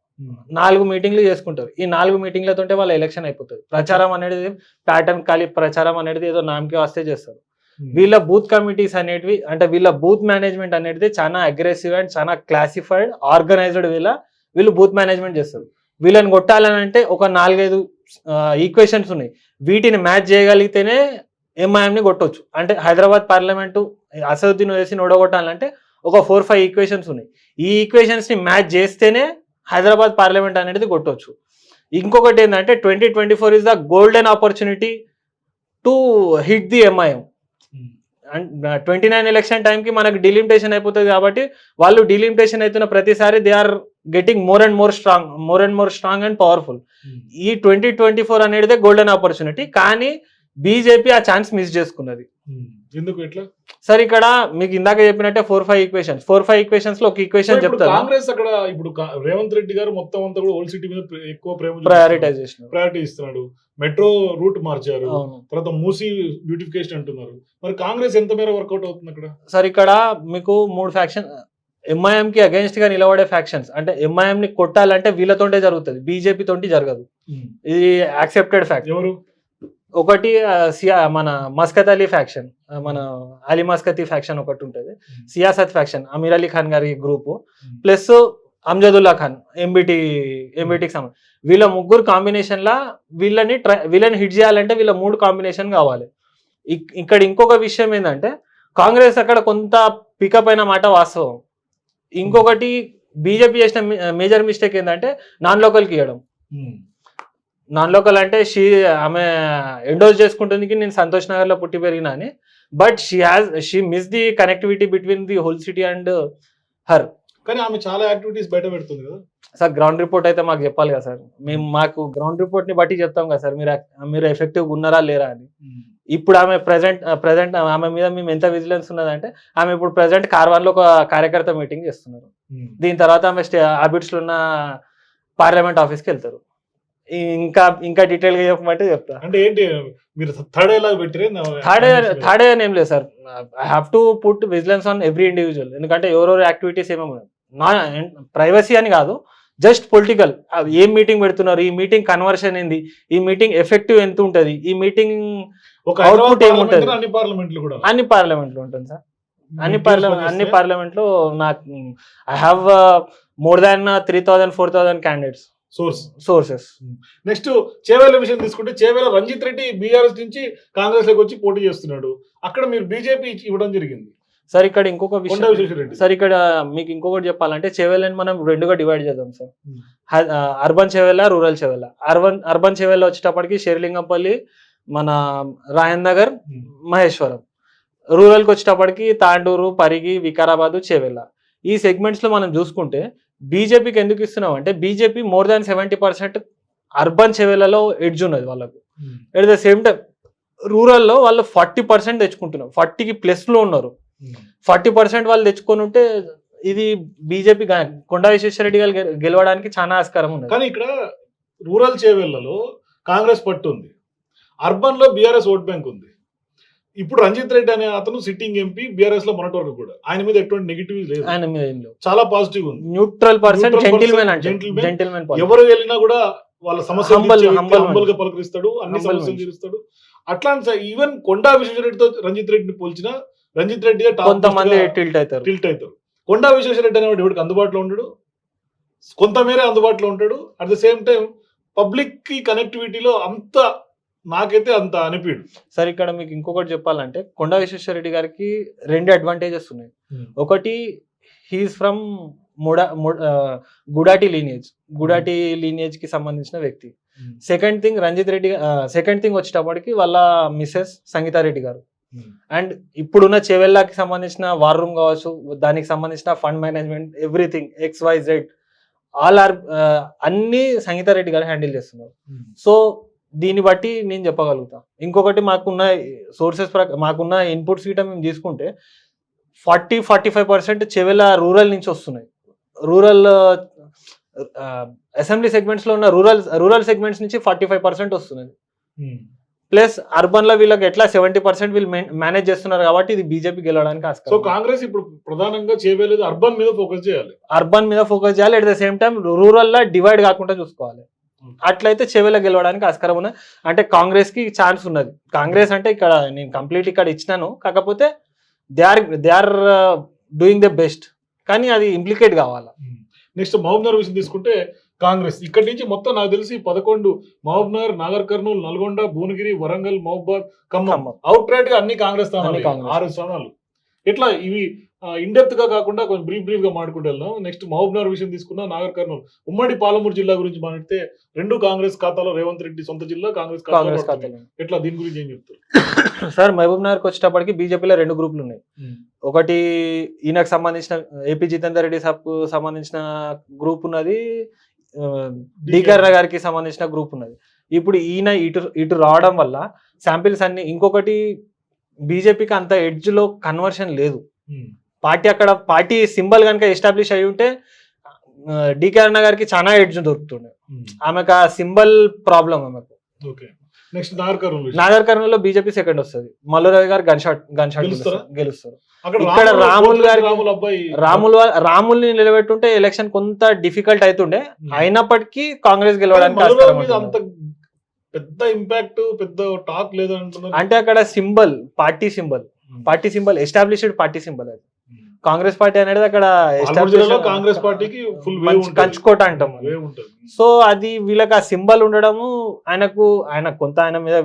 4 మీటింగ్లు చేసుకుంటారు. ఈ 4 మీటింగ్లతో వాళ్ళ ఎలక్షన్ అయిపోతుంది. ప్రచారం అనేది ప్యాటర్న్ ఖాళీ ప్రచారం అనేది ఏదో నామకే వస్తే చేస్తారు. వీళ్ళ బూత్ కమిటీస్ అనేటివి, అంటే వీళ్ళ బూత్ మేనేజ్మెంట్ అనేది చాలా అగ్రెసివ్ అండ్ చాలా క్లాసిఫైడ్ ఆర్గనైజ్డ్ వీళ్ళు బూత్ మేనేజ్మెంట్ చేస్తారు. వీళ్ళని కొట్టాలని అంటే ఒక 4-5 ఈక్వేషన్స్ ఉన్నాయి. వీటిని మ్యాచ్ చేయగలిగితేనే ఎంఐఎంని కొట్టవచ్చు. అంటే హైదరాబాద్ పార్లమెంటు అసదుద్దీన్ ఓవైసీని ఓడగొట్టాలంటే ఒక 4-5 ఈక్వేషన్స్ ఉన్నాయి. ఈ ఈక్వేషన్స్ ని మ్యాచ్ చేస్తేనే హైదరాబాద్ పార్లమెంట్ అనేది కొట్టవచ్చు. ఇంకొకటి ఏంటంటే 2024 is the golden opportunity to hit the MIM. And 29 election టైంకి మనకు డిలిమిటేషన్ అయిపోతుంది కాబట్టి వాళ్ళు డిలిమిటేషన్ అవుతున్న ప్రతిసారి they are getting more and more strong and powerful. ఈ 2024 అనేది గోల్డెన్ ఆపర్చునిటీ. కానీ బీజేపీ ఆ ఛాన్స్ మిస్ చేసుకున్నది.
ఎందుకు ఎట్లా
సార్? ఇక్కడ మీకు ఇందాక చెప్పినట్టే 4-5 ఈక్వేషన్స్ లో ఒక ఈక్వేషన్ చెప్తారు.
కాంగ్రెస్ అక్కడ ఇప్పుడు రేవంత్ రెడ్డి గారు మొత్తం అంతా కూడా ఓల్డ్ సిటీ మీద ఎక్కువ ప్రయారిటీ ఇస్తున్నాడు. మెట్రో రూట్ మార్చారు, తర్వాత మూసీ బ్యూటిఫికేషన్ అంటున్నారు. మరి కాంగ్రెస్ ఎంత మేర వర్కౌట్ అవుతుంది అక్కడ?
సార్ ఇక్కడ మీకు 3 ఫ్యాక్షన్ ఎంఐఎం కి అగైన్స్ట్ గా నిలబడే ఫ్యాక్షన్స్. అంటే ఎంఐఎం ని కొట్టాలంటే వీళ్ళతోటే జరుగుతుంది, బీజేపీ తోటి జరగదు. ఇది యాక్సెప్టెడ్ ఫ్యాక్ట్.
ఎవరు?
ఒకటి మన మస్కత్ అలీ ఫ్యాక్షన్, మన అలీ మస్కతీ ఫ్యాక్షన్ ఒకటి ఉంటుంది. సియాసత్ ఫ్యాక్షన్ అమీర్ అలీ ఖాన్ గారి గ్రూపు, ప్లస్ అమ్జదుల్లా ఖాన్ ఎంబీటీకి సంబంధించి. వీళ్ళ ముగ్గురు కాంబినేషన్ లా వీళ్ళని హిట్ చేయాలంటే వీళ్ళ 3 కాంబినేషన్ కావాలి. ఇక్కడ ఇంకొక విషయం ఏంటంటే కాంగ్రెస్ అక్కడ కొంత పికప్ అయిన మాట వాస్తవం. ఇంకొకటి బీజేపీ చేసిన మేజర్ మిస్టేక్ ఏంటంటే నాన్ లోకల్కి ఇవ్వడం. నాన్ లోకల్ అంటే ఆమె ఎండోజ్ చేసుకుంటుంది నేను సంతోష్ నగర్ లో పుట్టి పెరిగినా అని, but she miss the connectivity between the whole city and her.
కానీ ఆమె చాలా యాక్టివిటీస్ బయట పెడుతుంది కదా
సార్ గ్రౌండ్ రిపోర్ట్ అయితే మాకు చెప్పాలి కదా సార్, మాకు గ్రౌండ్ రిపోర్ట్ ని బట్టి చెప్తాం కదా సార్ మీరు ఎఫెక్టివ్ ఉన్నారా లేరా అని. ఇప్పుడు ఆమె ప్రెసెంట్ ఆమె మీద మేము ఎంత విజిలెన్స్ ఉన్నదంటే ఆమె ఇప్పుడు ప్రెసెంట్ కార్వాన్ లో ఒక కార్యకర్త మీటింగ్ చేస్తున్నారు. దీని తర్వాత ఆమె హ్యాబిట్స్ లో ఉన్న పార్లమెంట్ ఆఫీస్కి వెళ్తారు. ఇంకా డీటెయిల్ గా చెప్పమంటే చెప్తా.
అంటే ఏంటి మీరు థర్డ్ లాగా పెట్టిరే?
థర్డ్ ఏం లేదు sir, I have to put vigilance on every individual. ఎందుకంటే ఎవరెవరు యాక్టివిటీస్ ఏమేమి నా ప్రైవసీ అని కాదు, జస్ట్ పొలిటికల్. ఏం మీటింగ్ పెడుతున్నారు, ఈ మీటింగ్ కన్వర్షన్ ఏంది, ఈ మీటింగ్ ఎఫెక్టివ్ ఎంత ఉంటుంది, ఈ మీటింగ్ అవుట్పుట్ ఏముంటుంది, అన్ని పార్లమెంట్లు ఉంటుంది సార్. అన్ని పార్లమెంట్ లో నాకు I have more than 3,000-4,000 candidates sources.
Next Chevella విషయం తీసుకుంటే, చేవేళ్ళ రంజిత్ రెడ్డి బీఆర్ఎస్ నుంచి కాంగ్రెస్ లోకి వచ్చి పోటీ చేస్తున్నాడు. అక్కడ మీరు బీజేపీ ఇవ్వడం జరిగింది
సార్. ఇక్కడ ఇంకొక విషయం సార్, ఇక్కడ మీకు ఇంకొకటి చెప్పాలంటే చేవేళ్ళని మనం రెండుగా డివైడ్ చేద్దాం sir. Urban Chevella, rural Chevella. Urban Chevella వచ్చేటప్పటికి షేర్లింగంపల్లి, మన రాయన్ నగర్, మహేశ్వరం. రూరల్కి వచ్చేటప్పటికి తాండూరు, పరిగి, వికారాబాద్, చేవేళ్ళ. ఈ సెగ్మెంట్స్ లో మనం చూసుకుంటే బీజేపీకి ఎందుకు ఇస్తున్నాం అంటే బీజేపీ మోర్ దాన్ 70% అర్బన్ చేవేళ్ళలో ఎడ్జ్ ఉన్నది వాళ్ళకు. ఎట్ ద సేమ్ టైం రూరల్లో వాళ్ళు 40% తెచ్చుకుంటున్నారు, 40కి ప్లస్ లో ఉన్నారు. 40% వాళ్ళు తెచ్చుకొని ఉంటే ఇది బీజేపీ కొండా విశ్వేశ్వరరెడ్డి గారు గెలవడానికి చాలా ఆస్కారం ఉంది.
కానీ ఇక్కడ రూరల్ చేవేళ్లలో కాంగ్రెస్ పట్టు ఉంది, అర్బన్ లో బీఆర్ఎస్ ఓట్ బ్యాంక్ ఉంది. ఇప్పుడు రంజిత్ రెడ్డి అనే అతను సిట్టింగ్ ఎంపీ బీఆర్ఎస్ లో మొన్నటి వరకు కూడా ఆయన మీద ఎటువంటి నెగిటివ్ లేదు,
ఆయన మీద ఏం లేవు,
చాలా పాజిటివ్ ఉంది.
Neutral person, gentlemen.
ఎవరు వెళ్ళినా కూడా వాళ్ళ సమస్యలు హంబల్ గా పలకరిస్తాడు, అన్ని సమస్యలు తీరుస్తాడు. అట్లా ఈవెన్ కొండా విశ్వేశ్వరరెడ్డితో రంజిత్ రెడ్డిని పోల్చిన రంజిత్ రెడ్డి
కొంతమంది టిల్ట్ అవుతారు.
కొండా విశ్వేశ్వరరెడ్డి అనేవాడు ఎవరికి అందుబాటులో ఉండడు, కొంతమేర అందుబాటులో ఉంటాడు. At the same time public కి కనెక్టివిటీలో అంత నాకైతే అంత అనిపించదు
సార్. ఇక్కడ మీకు ఇంకొకటి చెప్పాలంటే కొండా విశ్వేశ్వరరెడ్డి గారికి 2 అడ్వాంటేజెస్ ఉన్నాయి. ఒకటి, హీఈస్ ఫ్రమ్ గుడాటి లీనియేజ్ కి సంబంధించిన వ్యక్తి. సెకండ్ థింగ్ వచ్చేటప్పటికి వాళ్ళ మిసెస్ సంగీతారెడ్డి గారు. అండ్ ఇప్పుడున్న చెవెల్లాకి సంబంధించిన వార్ రూమ్ కావచ్చు, దానికి సంబంధించిన fund management, everything XYZ all are అన్ని సంగీతారెడ్డి గారు హ్యాండిల్ చేస్తున్నారు. సో దీన్ని బట్టి నేను చెప్పగలుగుతా. ఇంకొకటి మాకున్న సోర్సెస్ మాకున్న ఇన్పుట్స్ గిట్ట మేము తీసుకుంటే 40-45% చెవెల రూరల్ నుంచి వస్తున్నాయి. రూరల్ అసెంబ్లీ సెగ్మెంట్స్ లో ఉన్న రూరల్ సెగ్మెంట్స్ నుంచి 45% వస్తున్నది. ప్లస్ అర్బన్ లో వీళ్ళకి ఎట్లా 70% వీళ్ళు మేనేజ్ చేస్తున్నారు కాబట్టి ఇది బీజేపీ గెలవడానికి ఆస్కారం.
సో కాంగ్రెస్ ఇప్పుడు ప్రధానంగా చేయలేదు, అర్బన్ మీద ఫోకస్ చేయాలి.
At the same time rural లో డివైడ్ కాకుండా చూసుకోవాలి. అట్లయితే చెవెల గెలవడానికి ఆస్కారం ఉన్నది. అంటే కాంగ్రెస్ కి ఛాన్స్ ఉన్నది. కాంగ్రెస్ అంటే ఇక్కడ నేను కంప్లీట్ ఇక్కడ ఇచ్చినాను, కాకపోతే they are doing the best, కానీ అది ఇంప్లికేట్ కావాలి.
నెక్స్ట్ మహబూబ్నగర్ విషయం తీసుకుంటే కాంగ్రెస్ ఇక్కడి నుంచి మొత్తం నాకు తెలిసి 11 మహబూబ్నగర్, నాగర్ కర్నూలు, నల్గొండ, భువనగిరి, వరంగల్, మహబూబాద్, ఖమ్మం అవుట్ రైట్ గా అన్ని కాంగ్రెస్ స్థానాలు, 6 స్థానాలు. ఇట్లా ఇవి ఇన్డెప్త్ గా కాకుండా కొంచెం బ్రీఫ్ గా మాట్లాడుకుంటూ వెళ్దాం. నెక్స్ట్ మహబూబ్నగర్ విషయం తీసుకున్నా, నాగర్ కర్నూలు, ఉమ్మడి పాలమూరు జిల్లా గురించి మాట్లాడితే 2 కాంగ్రెస్ ఖాతాలో, రేవంత్ రెడ్డి సొంత జిల్లా కాంగ్రెస్ ఖాతాలో. ఎట్లా దీని గురించి ఏం చెప్తారు
సార్? మహబూబ్నగర్కి వచ్చేటప్పటికి బీజేపీలో 2 గ్రూపులు ఉన్నాయి. ఒకటి ఈయనకు సంబంధించిన ఏపీ జితేందర్ రెడ్డి సాబ్ సంబంధించిన గ్రూప్ ఉన్నది, డికర్ గారికి సంబంధించిన గ్రూప్ ఉన్నది. ఇప్పుడు ఈయన ఇటు రావడం వల్ల శాంపిల్స్ అన్ని, ఇంకొకటి బీజేపీకి అంత ఎడ్జ్ లో కన్వర్షన్ లేదు. పార్టీ సింబల్ కనుక ఎస్టాబ్లిష్ అయి ఉంటే డికేఆర్ గారికి చాలా ఎడ్జ్ దొరుకుతుండే. ఆమెకు ఆ సింబల్ ప్రాబ్లం ఆమెకు. నాగర్ కర్నూలులో బీజేపీ సెకండ్ వస్తుంది, మల్లురావు గారు గన్ షాట్ గెలుస్తారు. ఇక్కడ రాముల్ని నిలబెట్టుంటే ఎలక్షన్ కొంత డిఫికల్ట్ అవుతుండే, అయినప్పటికీ కాంగ్రెస్ గెలవడానికి
పెద్ద ఇంపాక్ట్, పెద్ద టాక్ లేదు అంటున్నారు.
అంటే అక్కడ symbol, party symbol established party symbol. అది కాంగ్రెస్ పార్టీ అనేది అక్కడ
కాంగ్రెస్ పార్టీకి ఫుల్
కంచుకోట అంటాం. సో అది వీళ్ళకి ఆ సింబల్ ఉండడము, ఆయన కొంత ఆయన మీద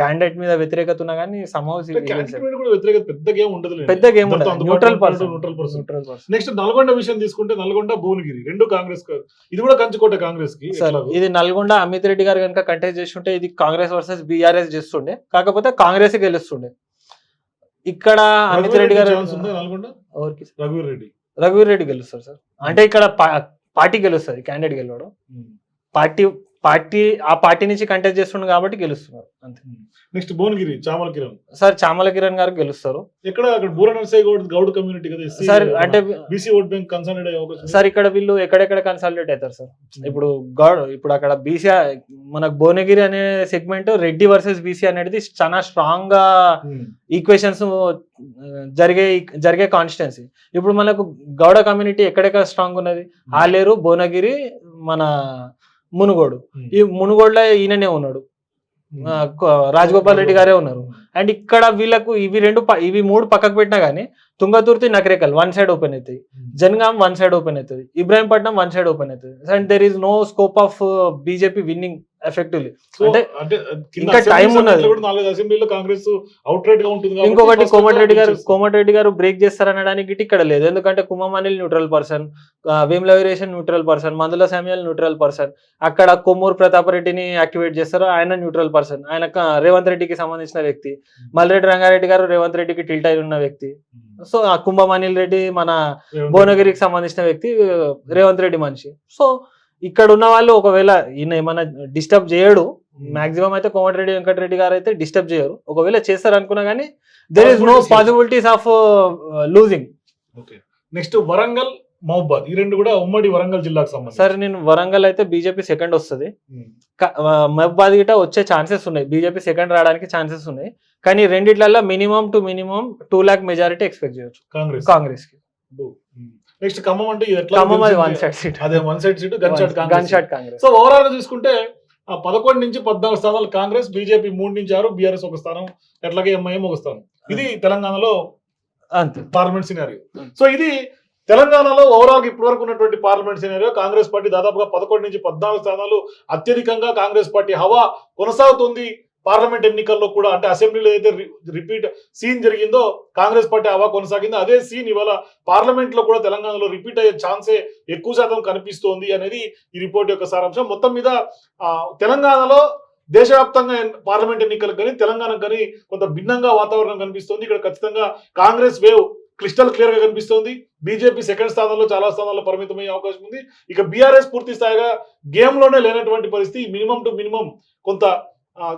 క్యాండిడేట్ మీద వ్యతిరేకత ఉన్నా కానీ పెద్ద గేమ్ ఉండదు, న్యూట్రల్ పర్సన్.
నెక్స్ట్ నల్గొండ విషయం తీసుకుంటే, నల్గొండ, భువనగిరి 2 కాంగ్రెస్, ఇది కూడా కంచుకోట కాంగ్రెస్ కి.
ఇది నల్గొండ అమిత్ రెడ్డి గారు కనుక కంటెస్ట్ చేస్తుంటే ఇది కాంగ్రెస్ వర్సెస్ బీఆర్ఎస్ చేస్తుండే, కాకపోతే కాంగ్రెస్ గెలుస్తుండే. ఇక్కడ అమిత్ రెడ్డి గారు
ఛాన్స్ ఉందా నల్గొండ?
ఎవరికి?
రఘువీర్ రెడ్డి.
రఘువీర్ రెడ్డి గెలుస్తారు సార్. అంటే ఇక్కడ పార్టీ గెలుస్తుంది, క్యాండిడేట్ గెలవడం. పార్టీ ఆ పార్టీ నుంచి కంటెస్ట్ చేస్తున్నారు కాబట్టి గెలుస్తున్నారు అంతే.
నెక్స్ట్ భువనగిరి చామల కిరణ్
సార్ చామల కిరణ్ గారు గెలుస్తారు.
ఇక్కడ అక్కడ బూర నర్సయ్య గౌడ్ కమ్యూనిటీ కదా
సార్, అంటే
బీసీ ఓట్ బ్యాంక్ కన్సాలిడేట్ అయ్యే అవకాశం.
సార్ ఇక్కడ వీళ్ళు ఎక్కడెక్కడ కన్సాలిడేట్ అవుతారు సార్. ఇప్పుడు అక్కడ బీసీ మనకు భువనగిరి అనే సెగ్మెంట్ రెడ్డి వర్సెస్ బీసీ అనేది చాలా స్ట్రాంగ్ గా ఈక్వేషన్స్ జరిగే కాన్స్టిట్యున్సీ. ఇప్పుడు మనకు గౌడ కమ్యూనిటీ ఎక్కడెక్కడ స్ట్రాంగ్ ఉన్నది? ఆలేరు, భువనగిరి, మన మునుగోడు. ఈ మునుగోడులో ఈయననే ఉన్నాడు, రాజగోపాల్ రెడ్డి గారే ఉన్నారు. అండ్ ఇక్కడ వీళ్ళకు ఇవి మూడు పక్కకు పెట్టినా గానీ Thungathurthi, Nakrekal one side open అవుతాయి, జనగాం వన్ సైడ్ ఓపెన్ అవుతుంది, ఇబ్రాహీంపట్నం వన్ సైడ్ ఓపెన్ అవుతుంది. And there is no scope of BJP winning effectively. అంటే ఇంకా టైం ఉన్నది. ఇంకొకటి కోమటిరెడ్డి గారు బ్రేక్ చేస్తారనడానికి ఇక్కడ లేదు. ఎందుకంటే Kumbham Anil neutral person, Vemula Veeresham neutral person, Mandula Samuel neutral person. అక్కడ కొమ్మూరు ప్రతాప్ రెడ్డిని యాక్టివేట్ చేస్తారు, ఆయన న్యూట్రల్ పర్సన్. ఆయన రేవంత్ రెడ్డికి సంబంధించిన వ్యక్తి. మల్రెడ్డి రంగారెడ్డి గారు రేవంత్ రెడ్డికి టిల్ట్ అయి ఉన్న వ్యక్తి. సో ఆ కుంభం అనిల్ రెడ్డి మన భువనగిరికి సంబంధించిన వ్యక్తి, రేవంత్ రెడ్డి మనిషి. సో ఇక్కడ ఉన్న వాళ్ళు ఒకవేళ ఈయన ఏమైనా డిస్టర్బ్ చేయడు, మాక్సిమం అయితే కోమటిరెడ్డి వెంకటరెడ్డి గారు అయితే డిస్టర్బ్ చేయరు. ఒకవేళ చేస్తారు అనుకున్నా కానీ there is no possibilities of losing.
Next Warangal, Mahabubabad, ఈ రెండు కూడా ఉమ్మడి వరంగల్ జిల్లాకు సంబంధించి.
సార్ నేను వరంగల్ అయితే బీజేపీ సెకండ్ వస్తుంది, మహబూబాద్ గిట వచ్చే ఛాన్సెస్ ఉన్నాయి, బీజేపీ సెకండ్ రావడానికి ఛాన్సెస్ ఉన్నాయి. కానీ రెండిట్లలో మినిమం 2 lakh మెజారిటీ ఎక్స్పెక్ట్ చేయొచ్చు కాంగ్రెస్ కి.
నెక్స్ట్ ఖమ్మం అంటే
ఖమ్మం అది వన్ సైడ్ సీట్,
అదే one side seat, gun shot
Congress.
So overall గా చూసుకుంటే 11 నుంచి 14 స్థానాలు కాంగ్రెస్, బీజేపీ 3 నుంచి 6, బీఆర్ఎస్ ఒక స్థానం, ఎట్లాగే ఎంఐఎం ఒక స్థానం. ఇది తెలంగాణలో
అంతే
పార్లమెంట్ సినారియో. సో ఇది తెలంగాణలో ఓవరాల్ ఇప్పటి వరకు ఉన్నటువంటి పార్లమెంట్ సినారియో. కాంగ్రెస్ పార్టీ దాదాపుగా 11 నుంచి 14 స్థానాలు, అత్యధికంగా కాంగ్రెస్ పార్టీ హవా కొనసాగుతుంది పార్లమెంట్ ఎన్నికల్లో కూడా. అంటే అసెంబ్లీలో ఏదైతే రిపీట్ సీన్ జరిగిందో కాంగ్రెస్ పార్టీ హవా కొనసాగింది, అదే సీన్ ఇవాళ పార్లమెంట్ లో కూడా తెలంగాణలో రిపీట్ అయ్యే ఛాన్సే ఎక్కువ శాతం కనిపిస్తోంది అనేది ఈ రిపోర్ట్ యొక్క సారాంశం. మొత్తం మీద తెలంగాణలో దేశవ్యాప్తంగా పార్లమెంట్ ఎన్నికలకు కానీ తెలంగాణకు కానీ కొంత భిన్నంగా వాతావరణం కనిపిస్తోంది. ఇక్కడ ఖచ్చితంగా కాంగ్రెస్ వేవ్ క్లిస్టల్ క్లియర్ గా కనిపిస్తోంది. బీజేపీ సెకండ్ స్థానంలో చాలా స్థానాల్లో పరిమితమయ్యే అవకాశం ఉంది. ఇక బీఆర్ఎస్ పూర్తి స్థాయిగా గేమ్ లోనే లేనటువంటి పరిస్థితి, మినిమం టు మినిమం కొంత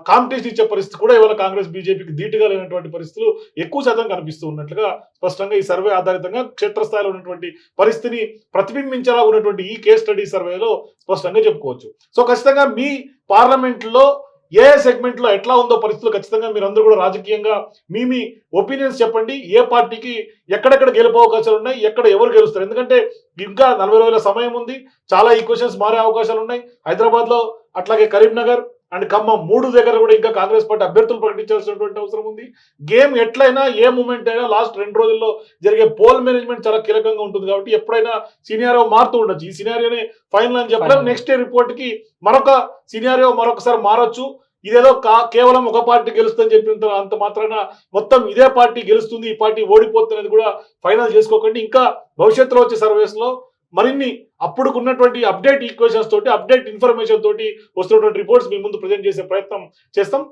కాంపిటీషన్ ఇచ్చే పరిస్థితి కూడా ఇవాళ కాంగ్రెస్ బీజేపీకి ధీటుగా లేనటువంటి పరిస్థితులు ఎక్కువ శాతం కనిపిస్తూ ఉన్నట్లుగా స్పష్టంగా ఈ సర్వే ఆధారితంగా క్షేత్రస్థాయిలో ఉన్నటువంటి పరిస్థితిని ప్రతిబింబించేలా ఉన్నటువంటి ఈ కేస్ స్టడీ సర్వేలో స్పష్టంగా చెప్పుకోవచ్చు. సో ఖచ్చితంగా మీ పార్లమెంట్ లో ఏ సెగ్మెంట్ లో ఎట్లా ఉందో పరిస్థితులు ఖచ్చితంగా మీరందరూ కూడా రాజకీయంగా మీ ఒపీనియన్స్ చెప్పండి. ఏ పార్టీకి ఎక్కడెక్కడ గెలుపు అవకాశాలు ఉన్నాయి, ఎక్కడ ఎవరు గెలుస్తారు. ఎందుకంటే ఇంకా 40 రోజుల సమయం ఉంది, చాలా ఈక్వేషన్స్ మారే అవకాశాలు ఉన్నాయి. హైదరాబాద్ లో అట్లాగే కరీంనగర్ అండ్ ఖమ్మం 3 దగ్గర కూడా ఇంకా కాంగ్రెస్ పార్టీ అభ్యర్థులు ప్రకటించాల్సినటువంటి అవసరం ఉంది. గేమ్ ఎట్లయినా ఏ మూమెంట్ అయినా లాస్ట్ 2 రోజుల్లో జరిగే పోల్ మేనేజ్మెంట్ చాలా కీలకంగా ఉంటుంది. కాబట్టి ఎప్పుడైనా సినారియో మారుతూ ఉండొచ్చు. ఈ సినారియోని ఫైనల్ అని చెప్పడం, నెక్స్ట్ రిపోర్ట్ కి మరొక సినారియో మరొకసారి మారొచ్చు. ఇదేదో కేవలం ఒక పార్టీ గెలుస్తుందని చెప్పినంత అంత మాత్రాన మొత్తం ఇదే పార్టీ గెలుస్తుంది, ఈ పార్టీ ఓడిపోతున్నది కూడా ఫైనల్ చేసుకోకండి. ఇంకా భవిష్యత్తులో వచ్చే సర్వేస్ లో మరిన్ని అప్పుడుకున్నటువంటి అప్డేట్ ఈక్వేషన్స్ తోటి, అప్డేట్ ఇన్ఫర్మేషన్ తోటి వస్తున్నటువంటి రిపోర్ట్స్ మీ ముందు ప్రజెంట్ చేసే ప్రయత్నం చేస్తాం.